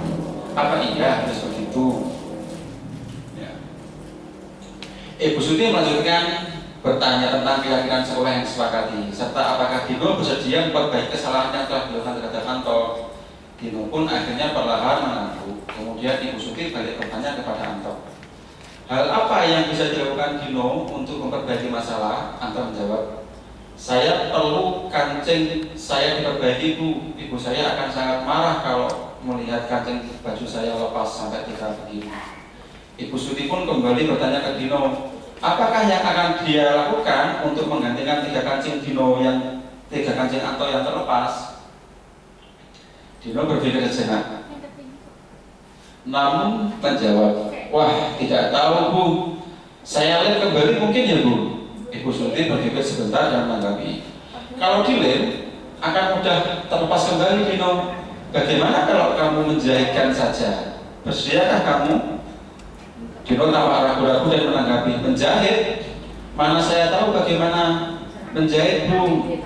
Apa iya harus begitu? Ya. Ibu Suti melanjutkan bertanya tentang keyakinan sekolah yang disepakati, serta apakah Dino bersedia memperbaiki kesalahan yang telah dilakukan terhadap Anto. Dino pun akhirnya perlahan mengaku. Kemudian Ibu Suti balik bertanya kepada Anto, hal apa yang bisa dilakukan Dino untuk memperbaiki masalah? Anto menjawab, saya perlu kancing saya diperbaiki Bu. Ibu saya akan sangat marah kalau melihat kancing baju saya lepas sampai 3 begini. Ibu Suti pun kembali bertanya ke Dino, apakah yang akan dia lakukan untuk menggantikan 3 kancing Dino yang 3 kancing Anto yang terlepas? Dino berpikir sejenak, namun menjawab, wah tidak tahu Bu, saya lihat kembali mungkin ya Bu. Ibu Suti berpikir sebentar dan menanggapi, kalau dilem akan mudah terlepas kembali Dino. Bagaimana kalau kamu menjahitkan saja? Bersediakah kamu? Dino tampak ragu-ragu dan menanggapi, menjahit? Mana saya tahu bagaimana menjahit Bu.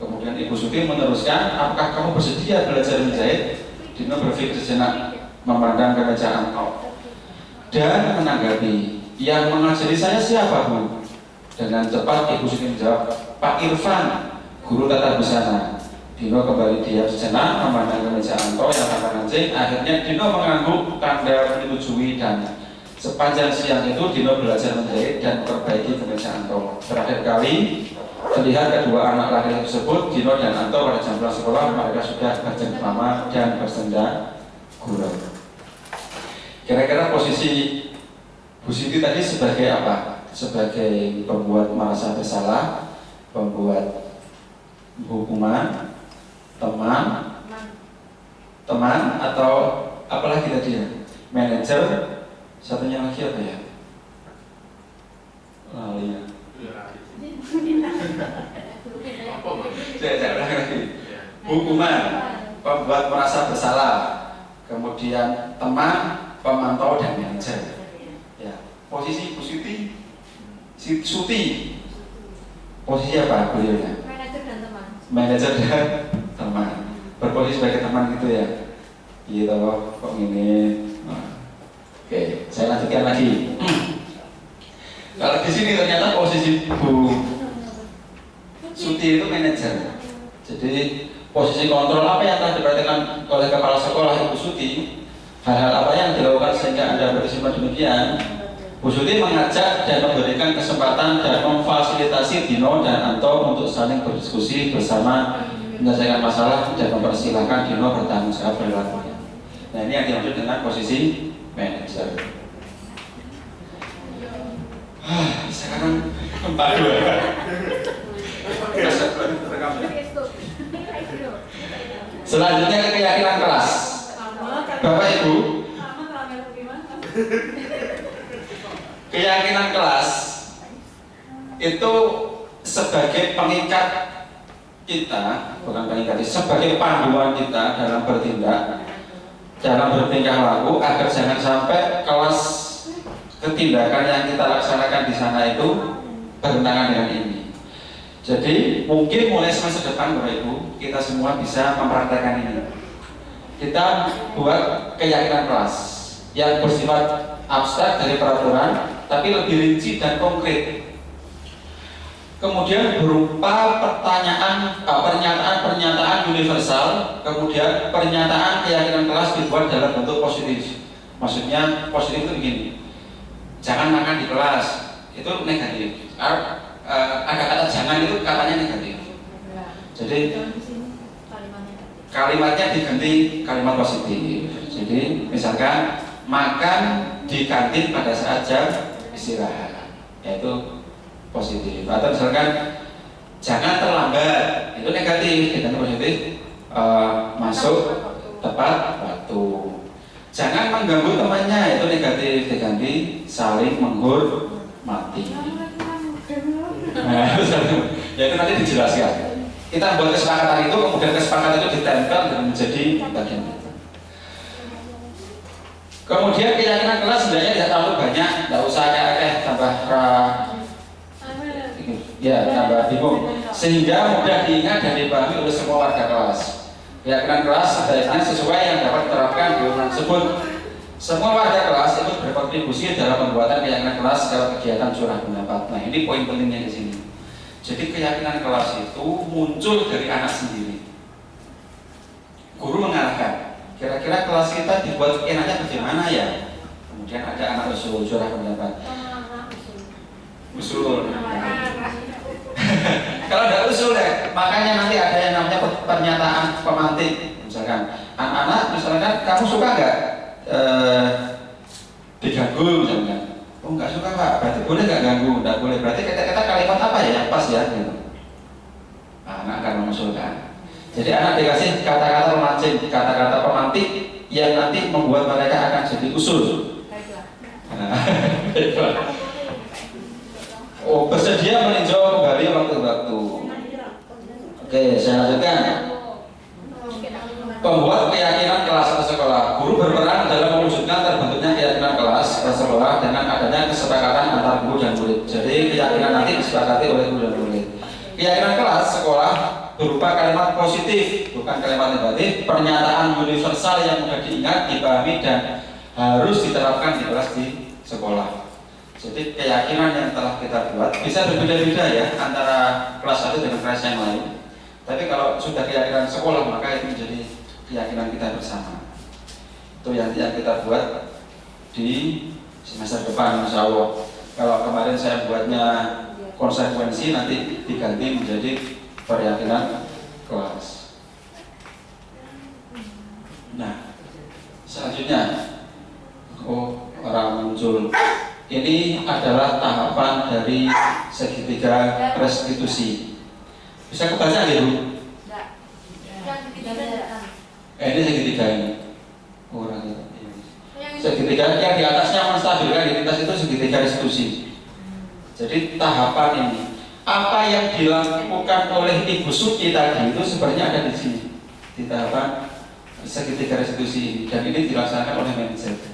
Kemudian Ibu Suti meneruskan, apakah kamu bersedia belajar menjahit? Dino berpikir sejenak, memandang ke meja Anto dan menanggapi, yang mengajari saya siapa Bu? Dengan cepat Ibu Suti menjawab, Pak Irfan, guru tata busana. Dino kembali diam sejenak, memandang ke meja Anto yang tanpa kancing. Akhirnya Dino mengangguk tanda menyetujui dan sepanjang siang itu Dino belajar menjahit dan memperbaiki kemeja Anto. Terakhir kali terlihat kedua anak laki tersebut, Dino dan Anto pada jam pulang sekolah, mereka sudah bercengkrama dan bersenda gurau. Kira-kira posisi Bu Siti tadi sebagai apa? Sebagai pembuat merasa bersalah, pembuat hukuman, teman atau apalagi tadi ya? Manajer, satunya lagi apa ya? Lali ya. Saya lagi. Hukuman, pembuat merasa bersalah, kemudian teman, pemantau dan manajer. Ya, posisi Bu Suti, posisi apa beliaunya? Manajer dan teman. Manajer dan teman. Berposisi sebagai teman gitu ya. Gitu kok ini. Oke, saya lanjutkan lagi. Kalau di sini ternyata posisi Bu Suti itu manajer. Jadi posisi kontrol apa yang telah diperhatikan oleh kepala sekolah Ibu Suti, hal-hal apa yang dilakukan sehingga Anda berkesimpulan demikian. Bu Suti mengajak dan memberikan kesempatan dan memfasilitasi Dino dan Anto untuk saling berdiskusi bersama, menyelesaikan masalah dan mempersilahkan Dino bertanggung jawab perilakunya. Nah, ini yang dimaksud dengan posisi manajer. Sekarang 42. Selanjutnya ke keyakinan kelas. Bapak Ibu, keyakinan kelas itu sebagai pengikat kita, bukan pengikat, sebagai panduan kita dalam bertindak, dalam bertingkah laku, agar jangan sampai kelas ketindakan yang kita laksanakan di sana itu bertentangan dengan ini. Jadi mungkin mulai semester depan Bapak Ibu, kita semua bisa mempraktekkan ini. Kita buat keyakinan kelas yang bersifat abstrak dari peraturan, tapi lebih rinci dan konkret. Kemudian berupa pernyataan universal, kemudian pernyataan keyakinan kelas dibuat dalam bentuk positif. Maksudnya positif itu begini: jangan makan di kelas, itu negatif. Ada kata jangan itu katanya negatif. Jadi kalimatnya diganti kalimat positif. Jadi misalkan makan di kantin pada saat jam istirahat, yaitu positif. Atau misalkan jangan terlambat, itu negatif, diganti positif. Masuk tepat waktu. Jangan mengganggu temannya, itu negatif, diganti saling menghormati. Nah, ya itu nanti dijelaskan. Kita buat kesepakatan itu, kemudian kesepakatan itu ditempel dan menjadi bagian kita. Kemudian keyakinan kelas sebenarnya tidak terlalu banyak, tidak usah tambah tambah bingung, sehingga mudah diingat dan dipahami oleh semua warga kelas. Keyakinan kelas sebaiknya sesuai yang dapat diterapkan di undang tersebut. Semua warga kelas itu berkontribusi dalam pembuatan keyakinan kelas lewat kegiatan curah pendapat. Nah, ini poin pentingnya di sini. Jadi keyakinan kelas itu muncul dari anak sendiri. Guru mengarahkan, kira-kira kelas kita dibuat enaknya bagaimana ya? Kemudian ada anak usul curah pendapat. Usul. Kalau ada usul ya, makanya nanti ada yang namanya pernyataan pemantik. Misalkan, anak-anak, misalkan kamu suka nggak diganggu misalkan? Oh nggak suka Pak, berarti boleh nggak ganggu? Nggak boleh. Berarti kata-kata kalimat apa ya yang pas ya? Gitu. Anak akan mengusulkan. Jadi anak dikasih kata-kata pemancing, kata-kata pemantik yang nanti membuat mereka akan jadi usul. Oh, bersedia meninjau kembali waktu-waktu. Oke, saya lanjutkan. Pembuat keyakinan kelas atau sekolah. Guru berperan dalam mewujudkan terbentuknya keyakinan kelas atau sekolah dengan adanya kesepakatan antar guru dan murid. Jadi keyakinan nanti disepakati oleh guru dan murid. Keyakinan kelas sekolah berupa kalimat positif, bukan kalimat negatif, pernyataan universal yang mudah diingat, dipahami dan harus diterapkan di kelas di sekolah. Jadi keyakinan yang telah kita buat bisa berbeda-beda ya antara kelas satu dengan kelas yang lain. Tapi kalau sudah keyakinan sekolah maka itu menjadi keyakinan kita bersama. Itu yang kita buat di semester depan, insya Allah. Kalau kemarin saya buatnya konsekuensi, nanti diganti menjadi keyakinan kelas. Nah, selanjutnya, orang muncul. Ini adalah tahapan dari segitiga restitusi. Bisa kebaca nggak Bu? Ini segitiga ini. Orang itu. Segitiga yang di atasnya menstabilkan identitas itu segitiga restitusi. Jadi tahapan ini, apa yang dilakukan oleh Ibu Suci tadi itu sebenarnya ada di sini, di tahapan segitiga restitusi, dan ini dilaksanakan oleh manajer.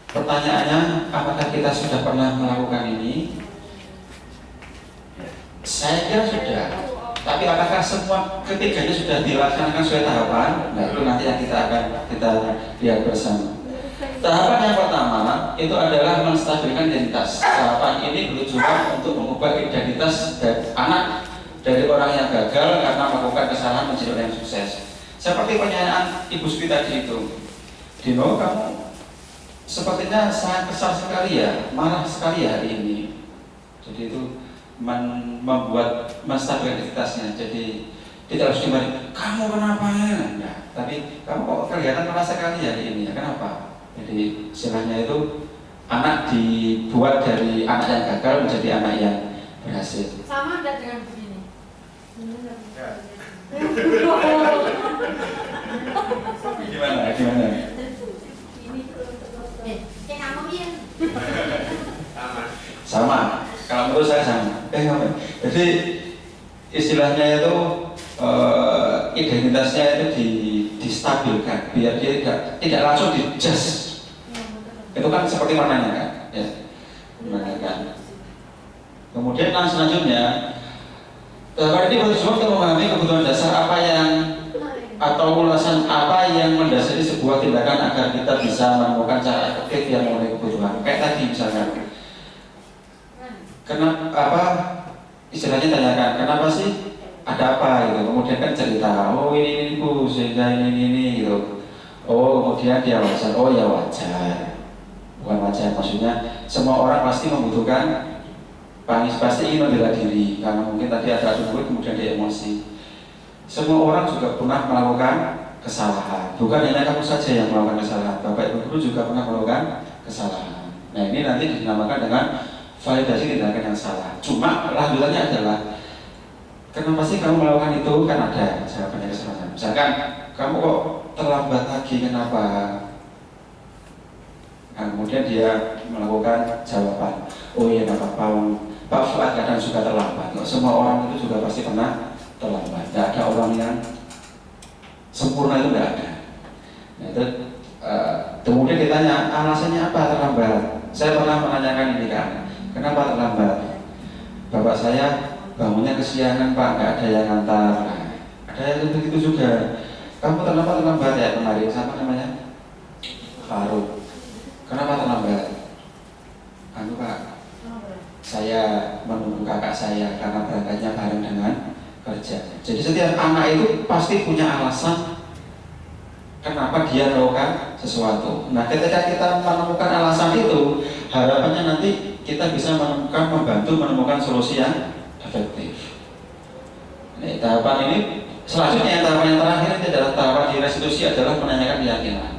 Pertanyaannya, apakah kita sudah pernah melakukan ini? Saya kira sudah. Tapi apakah semua ketiganya sudah dilaksanakan sesuai tahapan? Nah, itu nanti yang kita lihat bersama. Tahapan yang pertama itu adalah menstabilkan identitas. Tahapan ini bertujuan untuk mengubah identitas dari anak dari orang yang gagal karena melakukan kesalahan menjadi orang yang sukses. Seperti pertanyaan Ibu Suti tadi itu, Dino, kamu sepertinya sangat kesal sekali ya, marah sekali ya hari ini. Jadi itu membuat menstabilkan identitasnya. Jadi tidak harus kembali, kamu kenapa? Enggak. Tapi kamu kok kelihatan merasa sekali hari ini ya, kenapa? Jadi istilahnya itu anak dibuat dari anak yang gagal menjadi anak yang berhasil. Sama enggak dengan begini? Gimana? Yang kamu ya. Sama. Kalau menurut saya sama. Jadi istilahnya itu identitasnya itu distabilkan biar dia tidak langsung dijudge. Itu kan seperti menanyakan, ya. Menanyakan. Kemudian yang selanjutnya, kalau ini berjuang untuk memahami kebutuhan dasar apa yang atau ulasan apa yang mendasari sebuah tindakan agar kita bisa menemukan cara efektif yang memenuhi kebutuhan. Kayak tadi misalkan, kenapa apa istilahnya tanyakan, kenapa sih ada apa gitu. Kemudian kan cerita, oh ini bu sehingga ini gitu. Oh kemudian dia wajar, oh ya wajar, bukan wajar maksudnya semua orang pasti membutuhkan. Pasti ingin membela diri karena mungkin tadi ada murid kemudian dia emosi. Semua orang juga pernah melakukan kesalahan. Bukan hanya kamu saja yang melakukan kesalahan. Bapak Ibu guru juga pernah melakukan kesalahan. Nah ini nanti dinamakan dengan validasi tindakan yang salah. Cuma lanjutannya adalah kenapa sih kamu melakukan itu? Kan ada jawabannya kesalahan. Misalkan kamu kok terlambat lagi, kenapa? Nah, kemudian dia melakukan jawaban. Oh iya nggak apa-apa. Pak Fuad kadang juga terlambat. Semua orang itu juga pasti pernah terlambat. Tidak ada orang yang sempurna, itu tidak ada. Nah, itu, kemudian ditanya alasannya apa terlambat. Saya pernah menanyakan ini kan, kenapa terlambat? Bapak saya bangunnya kesiangan Pak, nggak ada yang ngantar. Nah, ada yang begitu juga. Kamu terlambat ya kemarin, siapa namanya? Faruk. Kenapa terlambat? Anu Pak, saya menunggu kakak saya karena berangkatnya bareng dengan kerja. Jadi setiap anak itu pasti punya alasan kenapa dia melakukan sesuatu. Nah ketika kita menemukan alasan itu, harapannya nanti kita bisa membantu menemukan solusi yang efektif. Nah, tahapan ini selanjutnya, tahapan yang terakhir itu adalah tahapan di restitusi, adalah menanyakan keyakinan.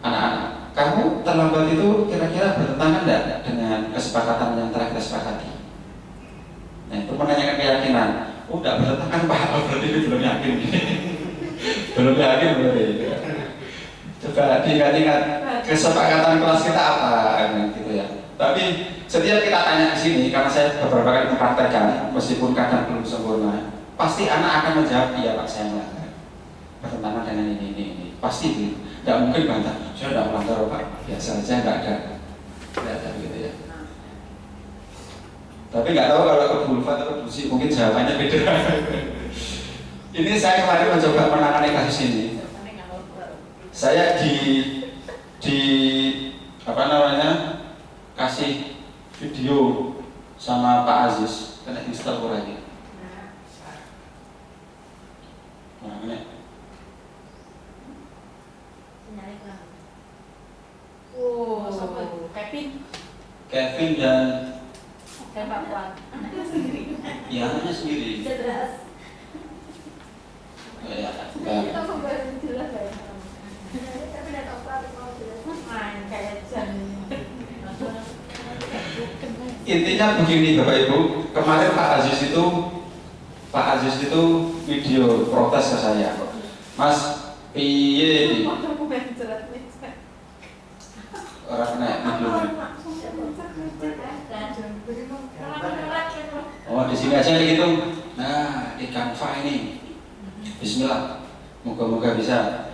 Anak-anak, kamu terlambat itu kira-kira bertentangan tidak dengan kesepakatan yang telah kita sepakati? Nah itu menanyakan keyakinan. Oh tidak bertentangan Pak, berarti itu belum yakin. Belum yakin berarti. Coba diingat-ingat kesepakatan kelas kita apa, gitu ya. Tapi setiap kita tanya di sini, karena saya beberapa kali mempraktekkan, meskipun kadang belum sempurna, pasti anak akan menjawab iya Pak saya melanggar. Bertentangan dengan ini. Pasti itu. Tidak mungkin bantah, saya tidak melanggar Pak, biasa saja, tidak ada gitu ya. Tapi nggak tahu kalau ke Bulfa atau ke Busi, mungkin jawabannya beda. Ini saya kemarin mencoba menangani kasus ini. Saya di apa namanya kasih video sama Pak Aziz, kena install kurangnya. Mana? Oh, Kevin dan Pak Fuad. ya anaknya sendiri. Ya. Intinya begini Bapak Ibu, kemarin Pak Aziz itu video protes ke saya, Mas piye orang kena video. Oh di sini aja gitu. Nah di Canva ini, Bismillah, moga-moga bisa.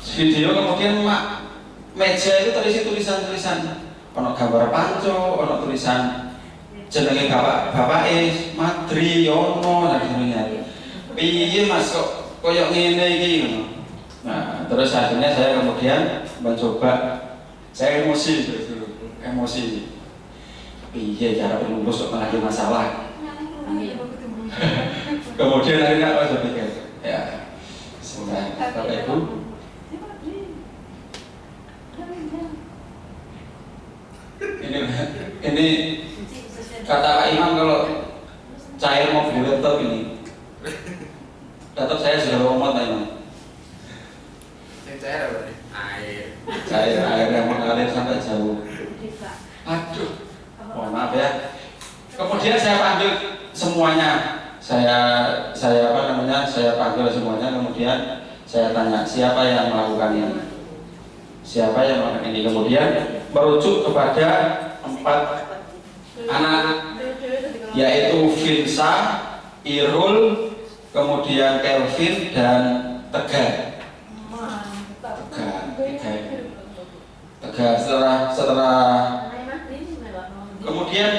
Video kemudian meja itu terisi tulisan-tulisan, ono gambar panco, ono tulisan jenenge bapak Madri Yono dan sebagainya. Piye Mas kok koyok ngene iki ngono. Nah, terus akhirnya saya kemudian mencoba, saya emosi. Piye cara berlulus untuk mengakhiri masalah. Kemudian akhirnya apa saya pikir? Ya, sebenarnya Bapak Ibu. Ini kata Pak Imam kalau cair mobil laptop ini, laptop saya sudah ngomong Pak Imam. Yang cair apa nih? Air. Air yang mengalir sampai jauh. Aduh, mohon maaf ya. Kemudian saya panggil semuanya, saya panggil semuanya. Kemudian saya tanya siapa yang melakukan ini, siapa yang melakukan ini. Kemudian merujuk kepada 4 anak, yaitu Vinsa, Irul, kemudian Kelvin dan Tegar. Tegar setelah kemudian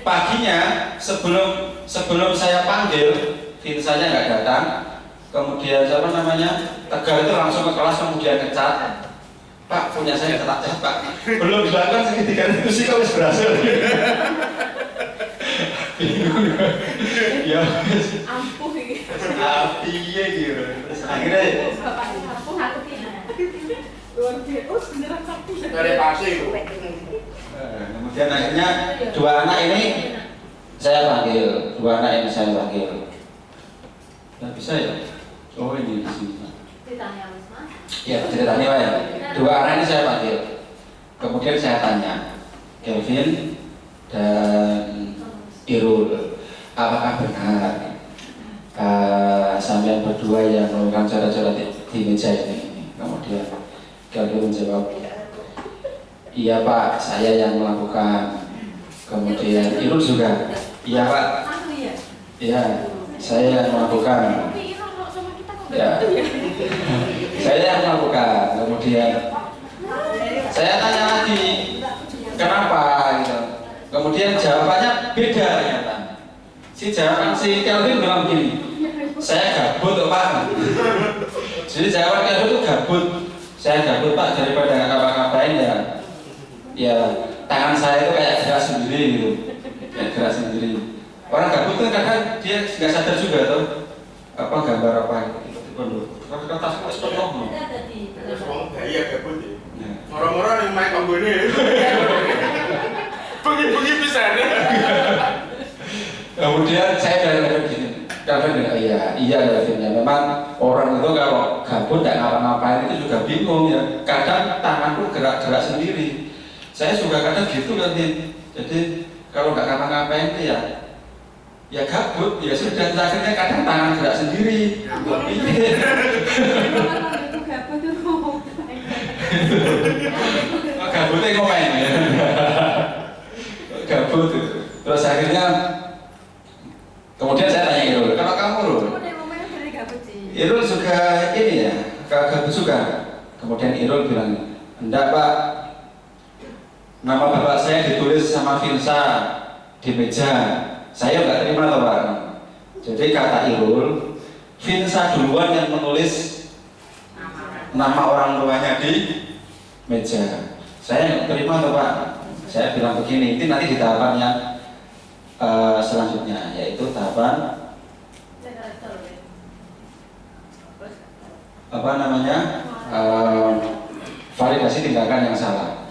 paginya sebelum saya panggil, Vinsanya nggak datang. Kemudian siapa namanya, Tegar itu langsung ke kelas, kemudian ngecat, Pak, punya saya ketat cat Pak. Belum dilakukan segitiga itu sih kalau berhasil. Ya, Ampuh gitu. iya gitu. Terus akhirnya Ampuh aku tidak. Luar biasa, beneran sapu. Dari pasti itu. kemudian akhirnya 2 anak ini saya panggil, Nggak bisa ya? Oh ini di sini. Ditanya Mas. Ya ceritanya Pak ya. 2 anak ini saya panggil. Kemudian saya tanya, Kelvin dan Irul, apakah benar sampean berdua yang melakukan coret-coret di meja ini? Kemudian Kelvin menjawab, iya Pak, saya yang melakukan. Kemudian Irul juga, iya Pak, iya saya yang melakukan. Ya, saya yang melakukan. Kemudian saya tanya lagi, kenapa gitu. Kemudian jawabannya beda ternyata. Si Kelvin bilang begini, saya gabut Pak. Jadi jawaban Kelvin itu gabut. Saya gabut Pak, daripada nggak ngapa-ngapain ya tangan saya itu kayak gerak sendiri gitu, kayak gerak sendiri. Orang gabut kan kadang dia nggak sadar juga tuh apa gambar apa gitu. Kertas itu penuh. Terus ngomong gaya gabut ya. Orang-orang yang main kampungnya. Bengi-bengi bisa deh. Kemudian saya dari begini, karena iya ya, memang orang itu kalau gabut dan ngapa-ngapain itu juga bingung ya. Kadang tanganku gerak-gerak sendiri. Saya juga kadang gitu nanti. Jadi kalau nggak ngapa-ngapain itu ya gabut, ya sudah. Akhirnya kadang tangan gerak sendiri. Gabutnya komen ya. Gabut. Terus akhirnya kemudian saya tanya Irul, kalau kamu Irul juga ini ya, gabut juga. Kemudian Irul bilang, enggak Pak, nama bapak saya ditulis sama Vinsa di meja. Saya nggak terima toh Pak. Jadi kata Irul, Vinsa duluan yang menulis nama orang tuanya di meja. Saya nggak terima toh Pak. Saya bilang begini, ini nanti di tahapan yang selanjutnya, yaitu tahapan apa namanya, validasi tindakan yang salah.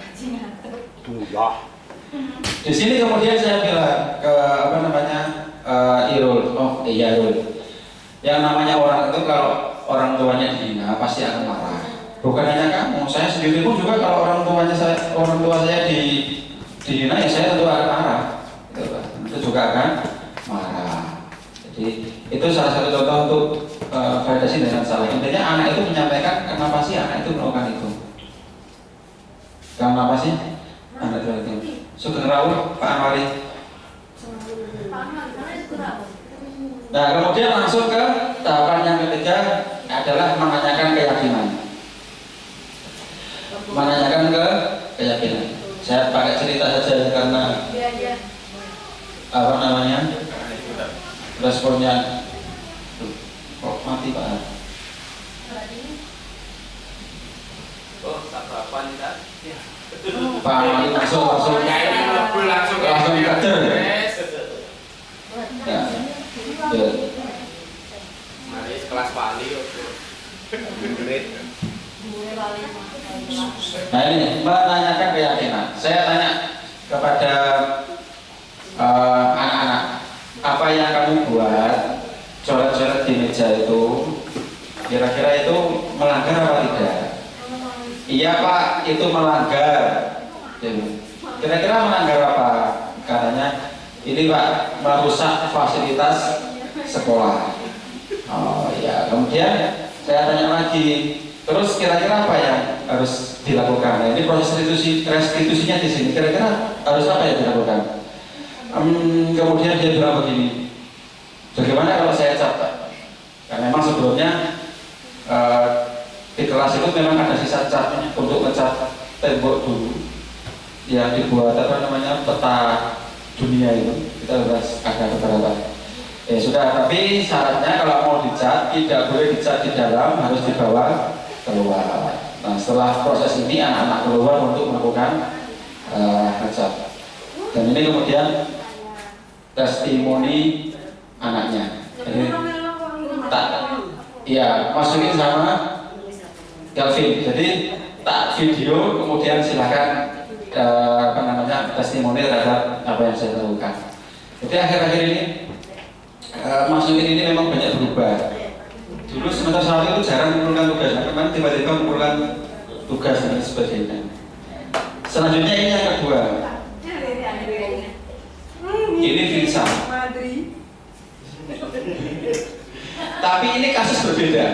Di sini kemudian saya bilang ke apa namanya, Irul, oh iya Irul, yang namanya orang itu kalau orang tuanya dihina pasti akan marah. Bukan hanya kamu, saya sendiri pun juga kalau orang tua saya dihina ya saya tentu akan marah. Itu juga akan marah. Jadi itu salah satu contoh untuk validasi dengan salah. Intinya anak itu menyampaikan kenapa sih anak itu melakukan itu. Kenapa sih anak itu? Sugeng rawuh Pak Amari. Nah kemudian langsung ke tahapan yang ketiga adalah menanyakan keyakinan. Menanyakan keyakinan. Saya pakai cerita saja karena apa namanya, responnya kok mati Pak. Oh, tak apa nih Kak? Pak Amari langsung Langsung kader. Ya. Mari kelas wali kok. Gendrit. Nah ini menanyakan keyakinan. Saya tanya kepada anak-anak, apa yang kamu buat coret-coret di meja itu, kira-kira itu melanggar apa tidak? Iya Pak, itu melanggar. Kira-kira melanggar apa? Katanya ini Pak merusak fasilitas sekolah. Oh ya, kemudian saya tanya lagi, terus kira-kira apa yang harus dilakukan? Nah, ini proses restitusinya di sini. Kira-kira harus apa yang dilakukan? Kemudian dia bilang begini, bagaimana kalau saya cat? Karena memang sebelumnya di kelas itu memang ada sisa catnya untuk ngecat tembok dulu yang dibuat apa namanya peta dunia itu, kita bahas ada beberapa. Sudah, tapi syaratnya kalau mau dicat tidak boleh dicat di dalam, harus dibawa keluar. Nah setelah proses ini anak-anak keluar untuk melakukan ngecat. Dan ini kemudian testimoni anaknya. Jadi, iya masukin sama Kelvin. Jadi tak video kemudian silakan apa namanya testimoni terhadap apa yang saya lakukan. Jadi akhir-akhir ini masukin ini memang banyak berubah. Dulu semester 1 itu jarang mengumpulkan tugas, nah kemarin tiba-tiba mengumpulkan tugas dan sebagainya. Selanjutnya ini yang kedua. Ini Vincent. Tapi ini kasus berbeda.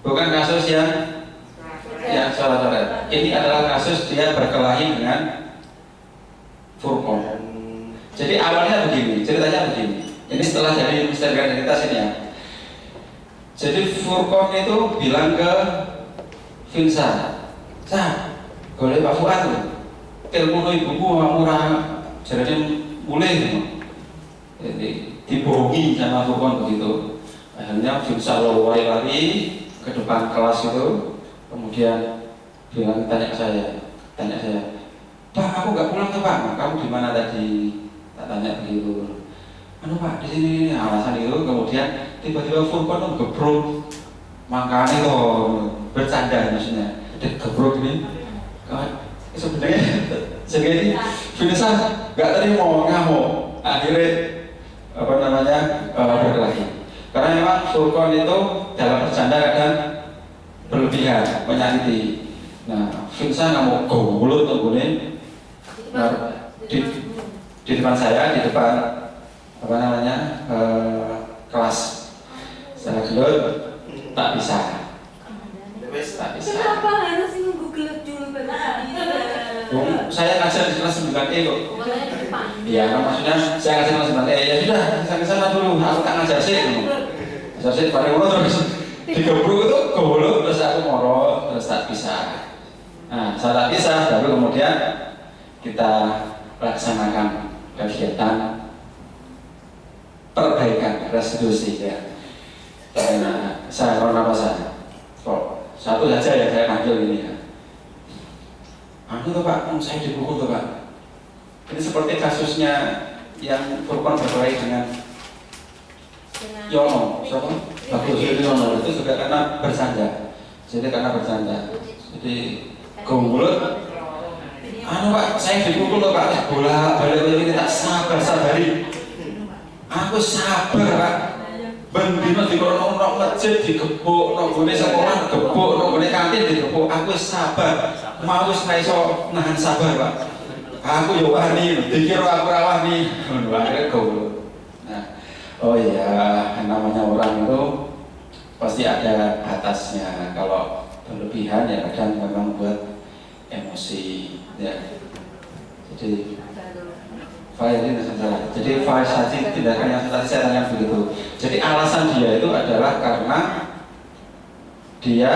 Bukan kasus yang coret-coret. Ini adalah kasus dia berkelahi dengan Furqon. Jadi awalnya begini, ceritanya begini. Ini setelah jadi misteri identitas ini ya. Jadi Furqon itu bilang ke Vincent, boleh Pak Fuad loh. Ilmu ibuku murah, jadi mulai gitu. Jadi dibohongi sama Furqon begitu. Akhirnya Vincent lari ke depan kelas itu, kemudian bilang tanya saya, Pak, aku nggak pulang tuh Pak, kamu di mana tadi? Tak tanya begitu. Pak, di sini alasan itu. Kemudian tiba-tiba Furqon tuh gebrok, makanya tuh bercanda maksudnya. Dia gebrok ini, sebenarnya segini Vincent nggak terima ngamuk, akhirnya apa namanya berkelahi. Karena memang Furqon itu dalam bercanda kadang berlebihan, menyakiti. Nah, Vincent ngamuk mulut tunggunya di depan saya, di depan apa namanya kelas. Saya gelut, tak bisa. Kenapa harus nunggu gelut dulu Saya ngajar di kelas 9E kok. Iya, maksudnya saya ngajar di kelas 9E. Ya sudah, saya kesana dulu. Aku tak ngajar sih. Ngajar sih, pada terus digebruk itu goblok, terus aku moro, terus tak bisa. Nah, saya tak bisa, baru kemudian kita laksanakan kegiatan perbaikan restitusi ya. Saya kalau nama saya kok satu saja ya saya panggil ini ya. Tuh Pak, saya dipukul tuh Pak. Ini seperti kasusnya yang Furqon berkelahi dengan Yono, siapa? Bagus Yono itu juga karena bercanda. Jadi karena bercanda. Jadi mulut. Pak, saya dipukul tuh Pak. Bola balik ini tak sabari. Aku sabar Pak. Bendino dikono nang masjid digebuk, nang gone sekolah gebuk, nang gone kantin digebuk. Aku sabar. Mau wis ra iso nahan sabar Pak. Aku yo wani, dikira aku ra wani. Ngono ae goblok. Nah, oh iya, namanya orang itu pasti ada batasnya. Kalau berlebihan ya kadang memang buat emosi ya. Jadi ini salah. Jadi saja tindakan yang tadi saya tanya begitu. Jadi alasan dia itu adalah karena dia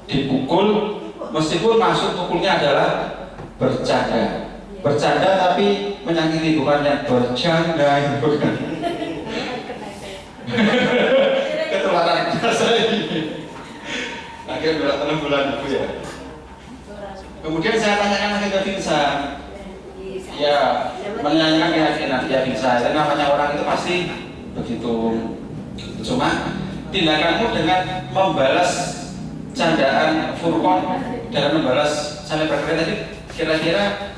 dipukul, meskipun maksud pukulnya adalah bercanda, tapi menyakiti, bukan yang bercanda, bukan. Ketularan bahasa ini. Akhirnya 2 bulan ibu ya. Kemudian saya tanyakan lagi ke Vincent. Ya, menyanyikan keyakinan dia bisa. Itu namanya orang itu pasti begitu. Cuma tindakanmu dengan membalas candaan Furqon dengan membalas sampai berkali tadi kira-kira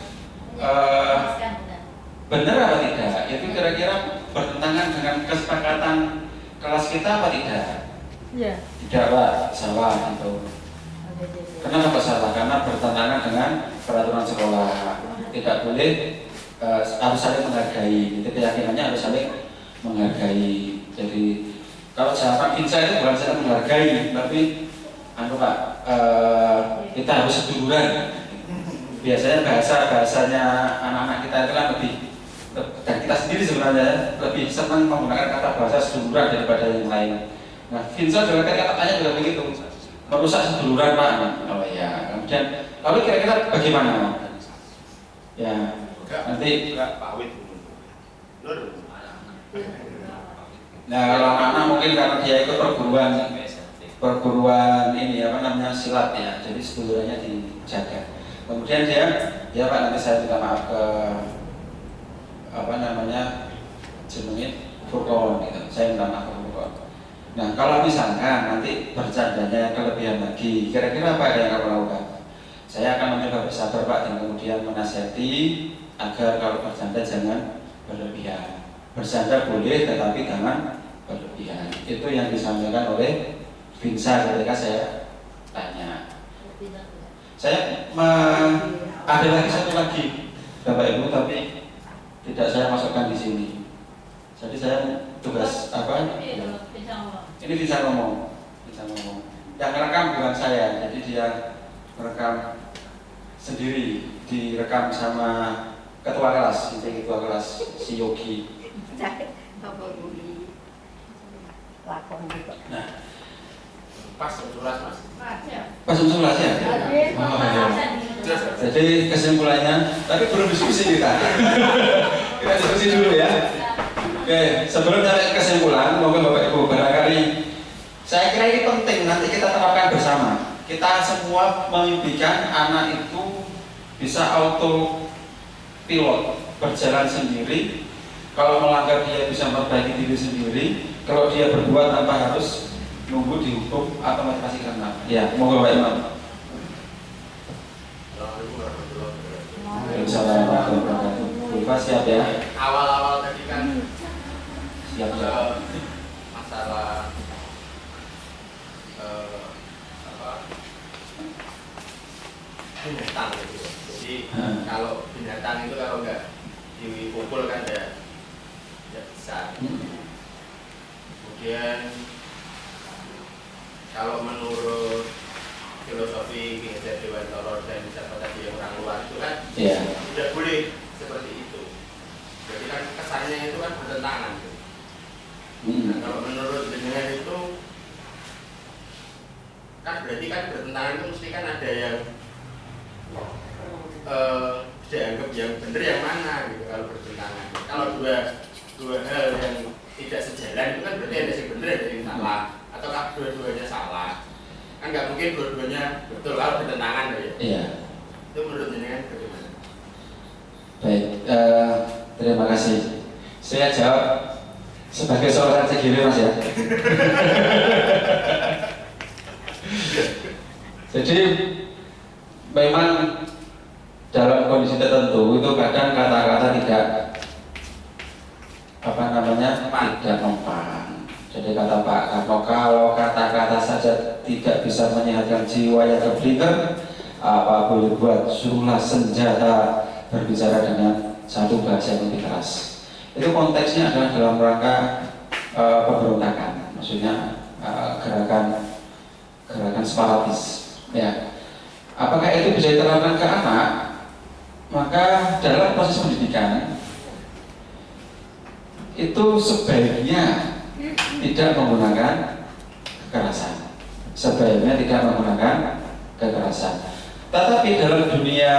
benar apa tidak? Itu kira-kira bertentangan dengan kesepakatan kelas kita apa tidak? Iya. Tidak Pak, salah itu. Kenapa salah? Karena bertentangan dengan peraturan sekolah. Tidak boleh harus saling menghargai. Itu keyakinannya harus saling menghargai. Jadi kalau jawaban Finsa itu bukan saling menghargai, tapi Pak, kita harus seduluran. Biasanya bahasanya anak-anak kita itu kan lebih, dan kita sendiri sebenarnya lebih senang menggunakan kata bahasa seduluran daripada yang lain. Nah, Vinsa juga kata-katanya juga begitu, merusak seduluran Pak. Oh ya, kemudian lalu kira-kira bagaimana? Ya, nanti pawit. nah kalau anak-anak mungkin karena dia ikut perguruan ini apa namanya silat ya, jadi sedulurannya dijaga. Kemudian dia, ya Pak nanti saya minta maaf ke apa namanya jenengin Furqon gitu. Saya minta maaf ke Furqon. Nah kalau misalkan nanti bercandanya kelebihan lagi, kira-kira apa yang kamu lakukan? Saya akan mencoba bersabar Pak dan kemudian menasihati agar kalau bercanda jangan berlebihan. Bercanda boleh tetapi jangan berlebihan. Itu yang disampaikan oleh Vinsa ketika saya tanya. Saya ada lagi satu lagi Bapak Ibu, tapi tidak saya masukkan di sini. Jadi saya tugas apa? Ini bisa ngomong. Yang rekam bukan saya, jadi dia merekam sendiri, direkam sama ketua kelas, ketua kelas si Yogi. Nah, Pas surat Mas. pas surat ya. Oh, ya. Jadi kesimpulannya, tapi belum diskusi kita. Kita diskusi dulu ya. Oke, sebelum sampai kesimpulan, moga Bapak Ibu barangkali saya kira ini penting nanti kita terapkan bersama. Kita semua memimpikan anak itu bisa auto pilot, berjalan sendiri. Kalau melanggar dia bisa memperbaiki diri sendiri. Kalau dia berbuat tanpa harus nunggu dihukum atau motivasi karena. Ya, moga Bapak Imam. Waalaikumsalam. Siap ya. Awal-awal tadi kan Siap ya. masalah binatang gitu. Jadi kalau binatang itu kalau nggak dipukul kan ya bisa. Kemudian kalau menurut filosofi Ki Dewantara dan siapa tadi yang orang luar itu kan tidak boleh seperti itu. Jadi kan kesannya itu kan bertentangan. Nah, kalau menurut jenengan itu kan berarti kan bertentangan itu mesti kan ada yang dianggap yang benar yang mana gitu kalau bertentangan. Kalau dua hal yang tidak sejalan itu kan berarti ada yang benar ada yang salah, atau dua-duanya salah. Kan nggak mungkin dua-duanya betul kalau bertentangan ya. Iya. Itu menurut jenengan bagaimana? Baik, terima kasih. Saya jawab sebagai seorang cegiri Mas ya. Jadi memang dalam kondisi tertentu itu kadang kata-kata tidak tidak mempan. Jadi kata Pak Karno, kalau kata-kata saja tidak bisa menyehatkan jiwa yang terpikir, apa boleh buat, suruhlah senjata berbicara dengan satu bahasa yang lebih keras. Itu konteksnya adalah dalam rangka pemberontakan, maksudnya gerakan separatis. Ya, apakah itu bisa diterapkan ke anak? Maka dalam proses pendidikan itu sebaiknya tidak menggunakan kekerasan. Sebaiknya tidak menggunakan kekerasan. Tetapi dalam dunia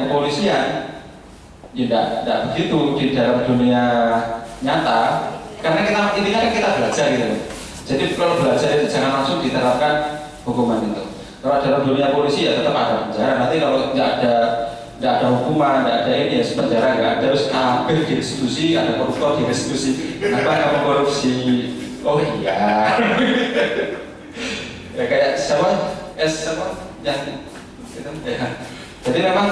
kepolisian ya tidak begitu. Di dalam dunia nyata, karena intinya kan kita belajar gitu. Jadi kalau belajar itu jangan langsung diterapkan hukuman itu. Kalau dalam dunia polisi ya tetap ada penjara. Nanti kalau nggak ada tidak ada hukuman, tidak ada ini, ya penjara nggak ada, terus kafir direstitusi, ada koruptor direstitusi. Kenapa kamu korupsi? Oh iya. Ya kayak siapa yang gitu, ya. Jadi memang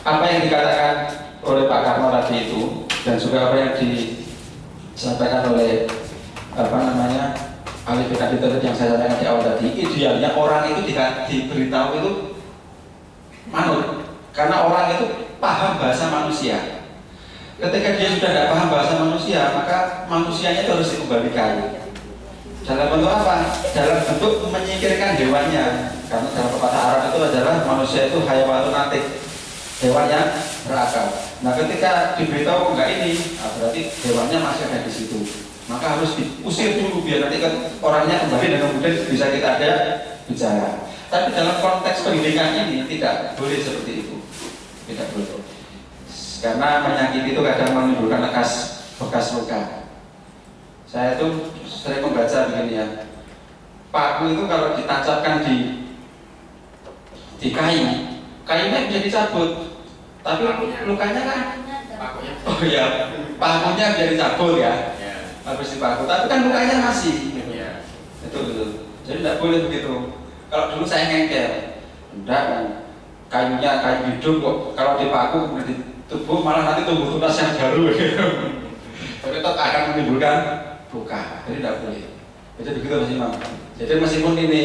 apa yang dikatakan oleh Pak Karno tadi itu, dan juga apa yang disampaikan oleh ahli PKB yang saya sampaikan di awal tadi, idealnya orang itu diberitahu itu manut, karena orang itu paham bahasa manusia. Ketika dia sudah tidak paham bahasa manusia, maka manusianya itu harus dikembalikan. Dalam bentuk apa? Dalam bentuk menyingkirkan hewannya. Karena dalam pepatah Arab itu adalah manusia itu hayawanun natik, hewan yang berakal. Nah, ketika diberitahu enggak ini, berarti hewannya masih ada di situ. Maka harus diusir dulu biar nanti orangnya kembali dan kemudian bisa kita ada bicara. Tapi dalam konteks pendidikan ini tidak boleh seperti itu. Tidak boleh. Karena menyakiti itu kadang menimbulkan bekas luka. Saya itu sering membaca begini ya. Paku itu kalau ditancapkan di kain, kainnya bisa dicabut. Tapi lukanya kan oh ya, pakunya bisa dicabut ya. Habis dipaku, tapi kan lukanya masih. Itu. Jadi tidak boleh begitu. Kalau dulu saya ngengkel, enggak kan kayunya kayu hidup kok, kalau dipaku di tubuh malah nanti tumbuh tunas yang baru gitu. Tapi tetap akan menimbulkan buka, jadi tidak boleh. Jadi begitu Mas Imam. Jadi meskipun ini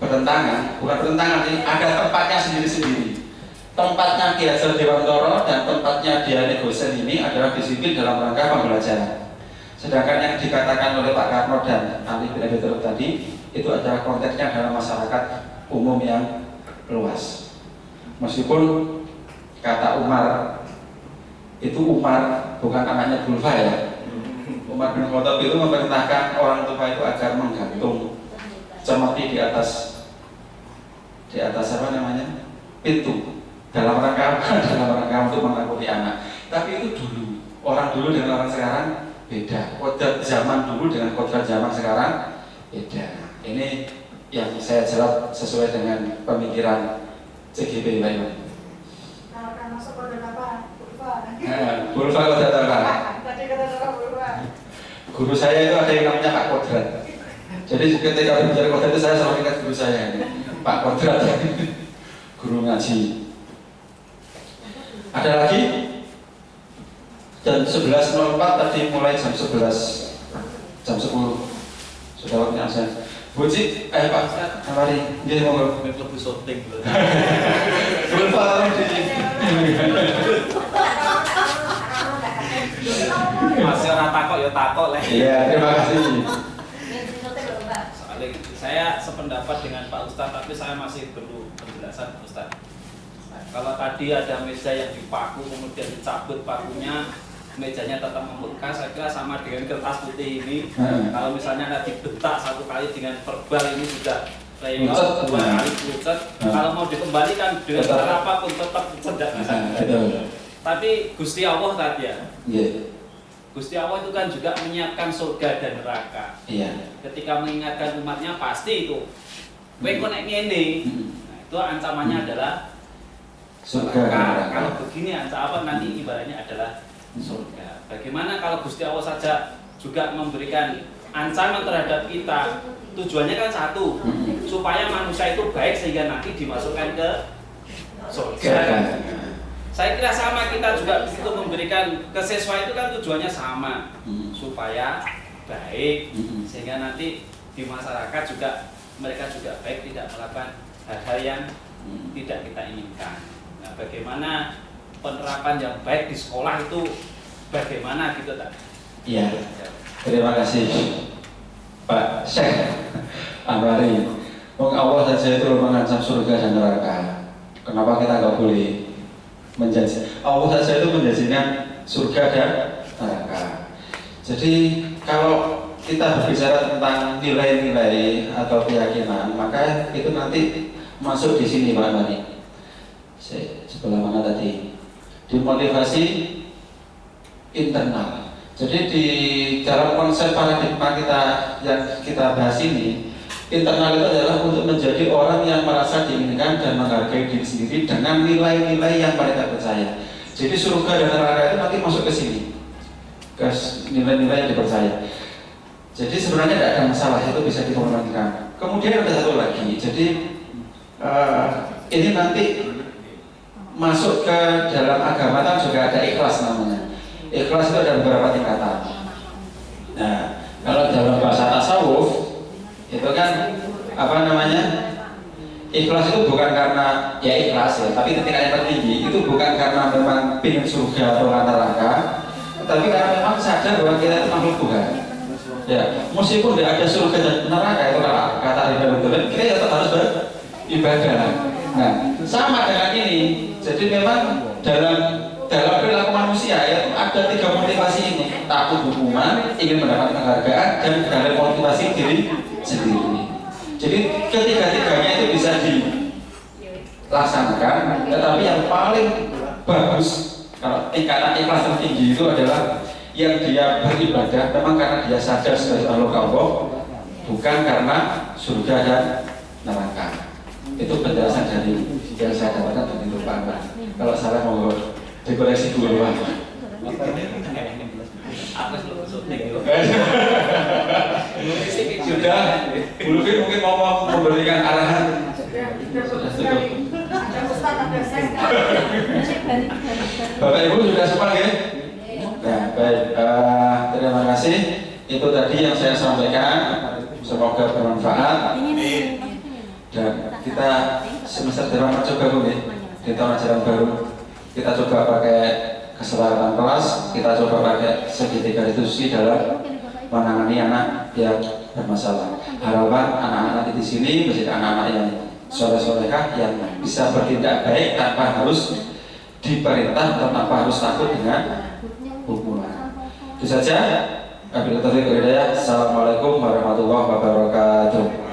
bertentangan, bukan bertentangan ini, ada tempatnya sendiri-sendiri. Tempatnya Ki Hajar Dewantara dan tempatnya Diane Gosen ini adalah disiplin dalam rangka pembelajaran. Sedangkan yang dikatakan oleh Pak Karno dan ahli PKB tadi itu adalah konteksnya dalam masyarakat umum yang luas. Meskipun kata Umar itu Umar bukan anaknya Bulfa ya. Umar bin Khattab itu memerintahkan orang tua itu agar menggantung cemeti di atas apa namanya pintu dalam rangka untuk menakuti anak. Tapi itu dulu, orang dulu dengan orang sekarang beda. Kodrat zaman dulu dengan kodrat zaman sekarang beda. Ini yang saya jawab sesuai dengan pemikiran CGP Pak Iwan. Kalau masuk kodrat apa? Bulfa kodrat apa? Tadi kata Bulfa. Guru saya itu ada yang namanya Pak Kodrat. Jadi ketika bicara kodrat itu saya selalu ingat guru saya ini, Pak Kodrat, guru ngaji. Ada lagi? Jam 11.04 tadi mulai jam 11, jam 10 sudah waktunya azan. Bu Cik, Pak Ustaz, mari. Nggih monggo. Lebih syuting. Bulfa tolong di. Masih orang takut ya takut lah. Iya, terima kasih. Soalnya saya sependapat dengan Pak Ustadz, tapi saya masih perlu penjelasan Pak Ustadz. Kalau tadi ada meja yang dipaku kemudian dicabut pakunya, mejanya tetap membekas, saya kira sama dengan kertas putih ini. Kalau misalnya ada dibentak satu kali dengan verbal ini sudah lewat, dua kali pucat. Kalau mau dikembalikan dengan cara apapun tetap tidak bisa. Tapi Gusti Allah tadi ya. Gusti Allah itu kan juga menyiapkan surga dan neraka. Ketika mengingatkan umatnya pasti itu. Kowe kok nek ngene. Nah, itu ancamannya adalah surga. Kalau begini apa nanti ibaratnya adalah surga. Bagaimana kalau Gusti Allah saja juga memberikan ancaman terhadap kita? Tujuannya kan satu, supaya manusia itu baik sehingga nanti dimasukkan ke surga. Saya kira sama, kita juga begitu memberikan ke siswa itu kan tujuannya sama, supaya baik sehingga nanti di masyarakat juga mereka juga baik, tidak melakukan hal-hal yang tidak kita inginkan. Nah, bagaimana penerapan yang baik di sekolah itu bagaimana gitu tak? Iya. Terima kasih Pak Syekh Anwari. Allah saja itu mengancam surga dan neraka. Kenapa kita nggak boleh menjanji? Allah saja itu menjanjikan surga dan neraka. Jadi kalau kita berbicara tentang nilai-nilai atau keyakinan, maka itu nanti masuk di sini Pak Mani. Sebelah mana tadi? Di motivasi internal. Jadi di dalam konsep paradigma kita yang kita bahas ini, Internal itu adalah untuk menjadi orang yang merasa diinginkan dan menghargai diri sendiri dengan nilai-nilai yang mereka percaya. Jadi surga dan neraka itu nanti masuk ke sini, ke nilai-nilai yang dipercaya. Jadi sebenarnya tidak ada masalah, itu bisa dikorbankan. Kemudian ada satu lagi, jadi ini nanti masuk ke dalam agama kan juga ada ikhlas namanya. Ikhlas itu ada beberapa tingkatan. Nah, kalau dalam bahasa tasawuf itu kan apa namanya? Ikhlas itu bukan karena ya ikhlas ya, tapi tingkat yang tertinggi itu bukan karena memang pingin surga atau neraka, tapi karena memang sadar bahwa kita itu makhluk Tuhan. Ya, meskipun tidak ada surga dan neraka itu kata Ibnu kita tetap harus beribadah. Nah, sama dengan ini. Jadi memang dalam perilaku manusia ya ada 3 motivasi ini: takut hukuman, ingin mendapatkan penghargaan, dan dalam motivasi diri sendiri. Jadi ketiga-tiganya itu bisa dilaksanakan, tetapi yang paling bagus kalau tingkatan ikhlas tertinggi itu adalah yang dia beribadah memang karena dia sadar sebagai makhluk Allah, bukan karena surga dan neraka. Itu penjelasan dari yang saya dapatkan dari Pak. Kalau salah mau dikoreksi dulu Pak. Sudah, Bu Lufi mungkin mau memberikan arahan. Bapak Ibu sudah sempat ya? Nah, baik. Terima kasih. Itu tadi yang saya sampaikan. Semoga bermanfaat. Dan kita semester depan coba Bu ya, di tahun ajaran baru kita coba pakai kesepakatan kelas, kita coba pakai segitiga diskusi dalam menangani anak yang bermasalah. Harapan anak-anak di sini menjadi anak-anak yang soleh-solehah yang bisa bertindak baik tanpa harus diperintah atau tanpa harus takut dengan hukuman. Itu saja. Assalamualaikum warahmatullahi wabarakatuh.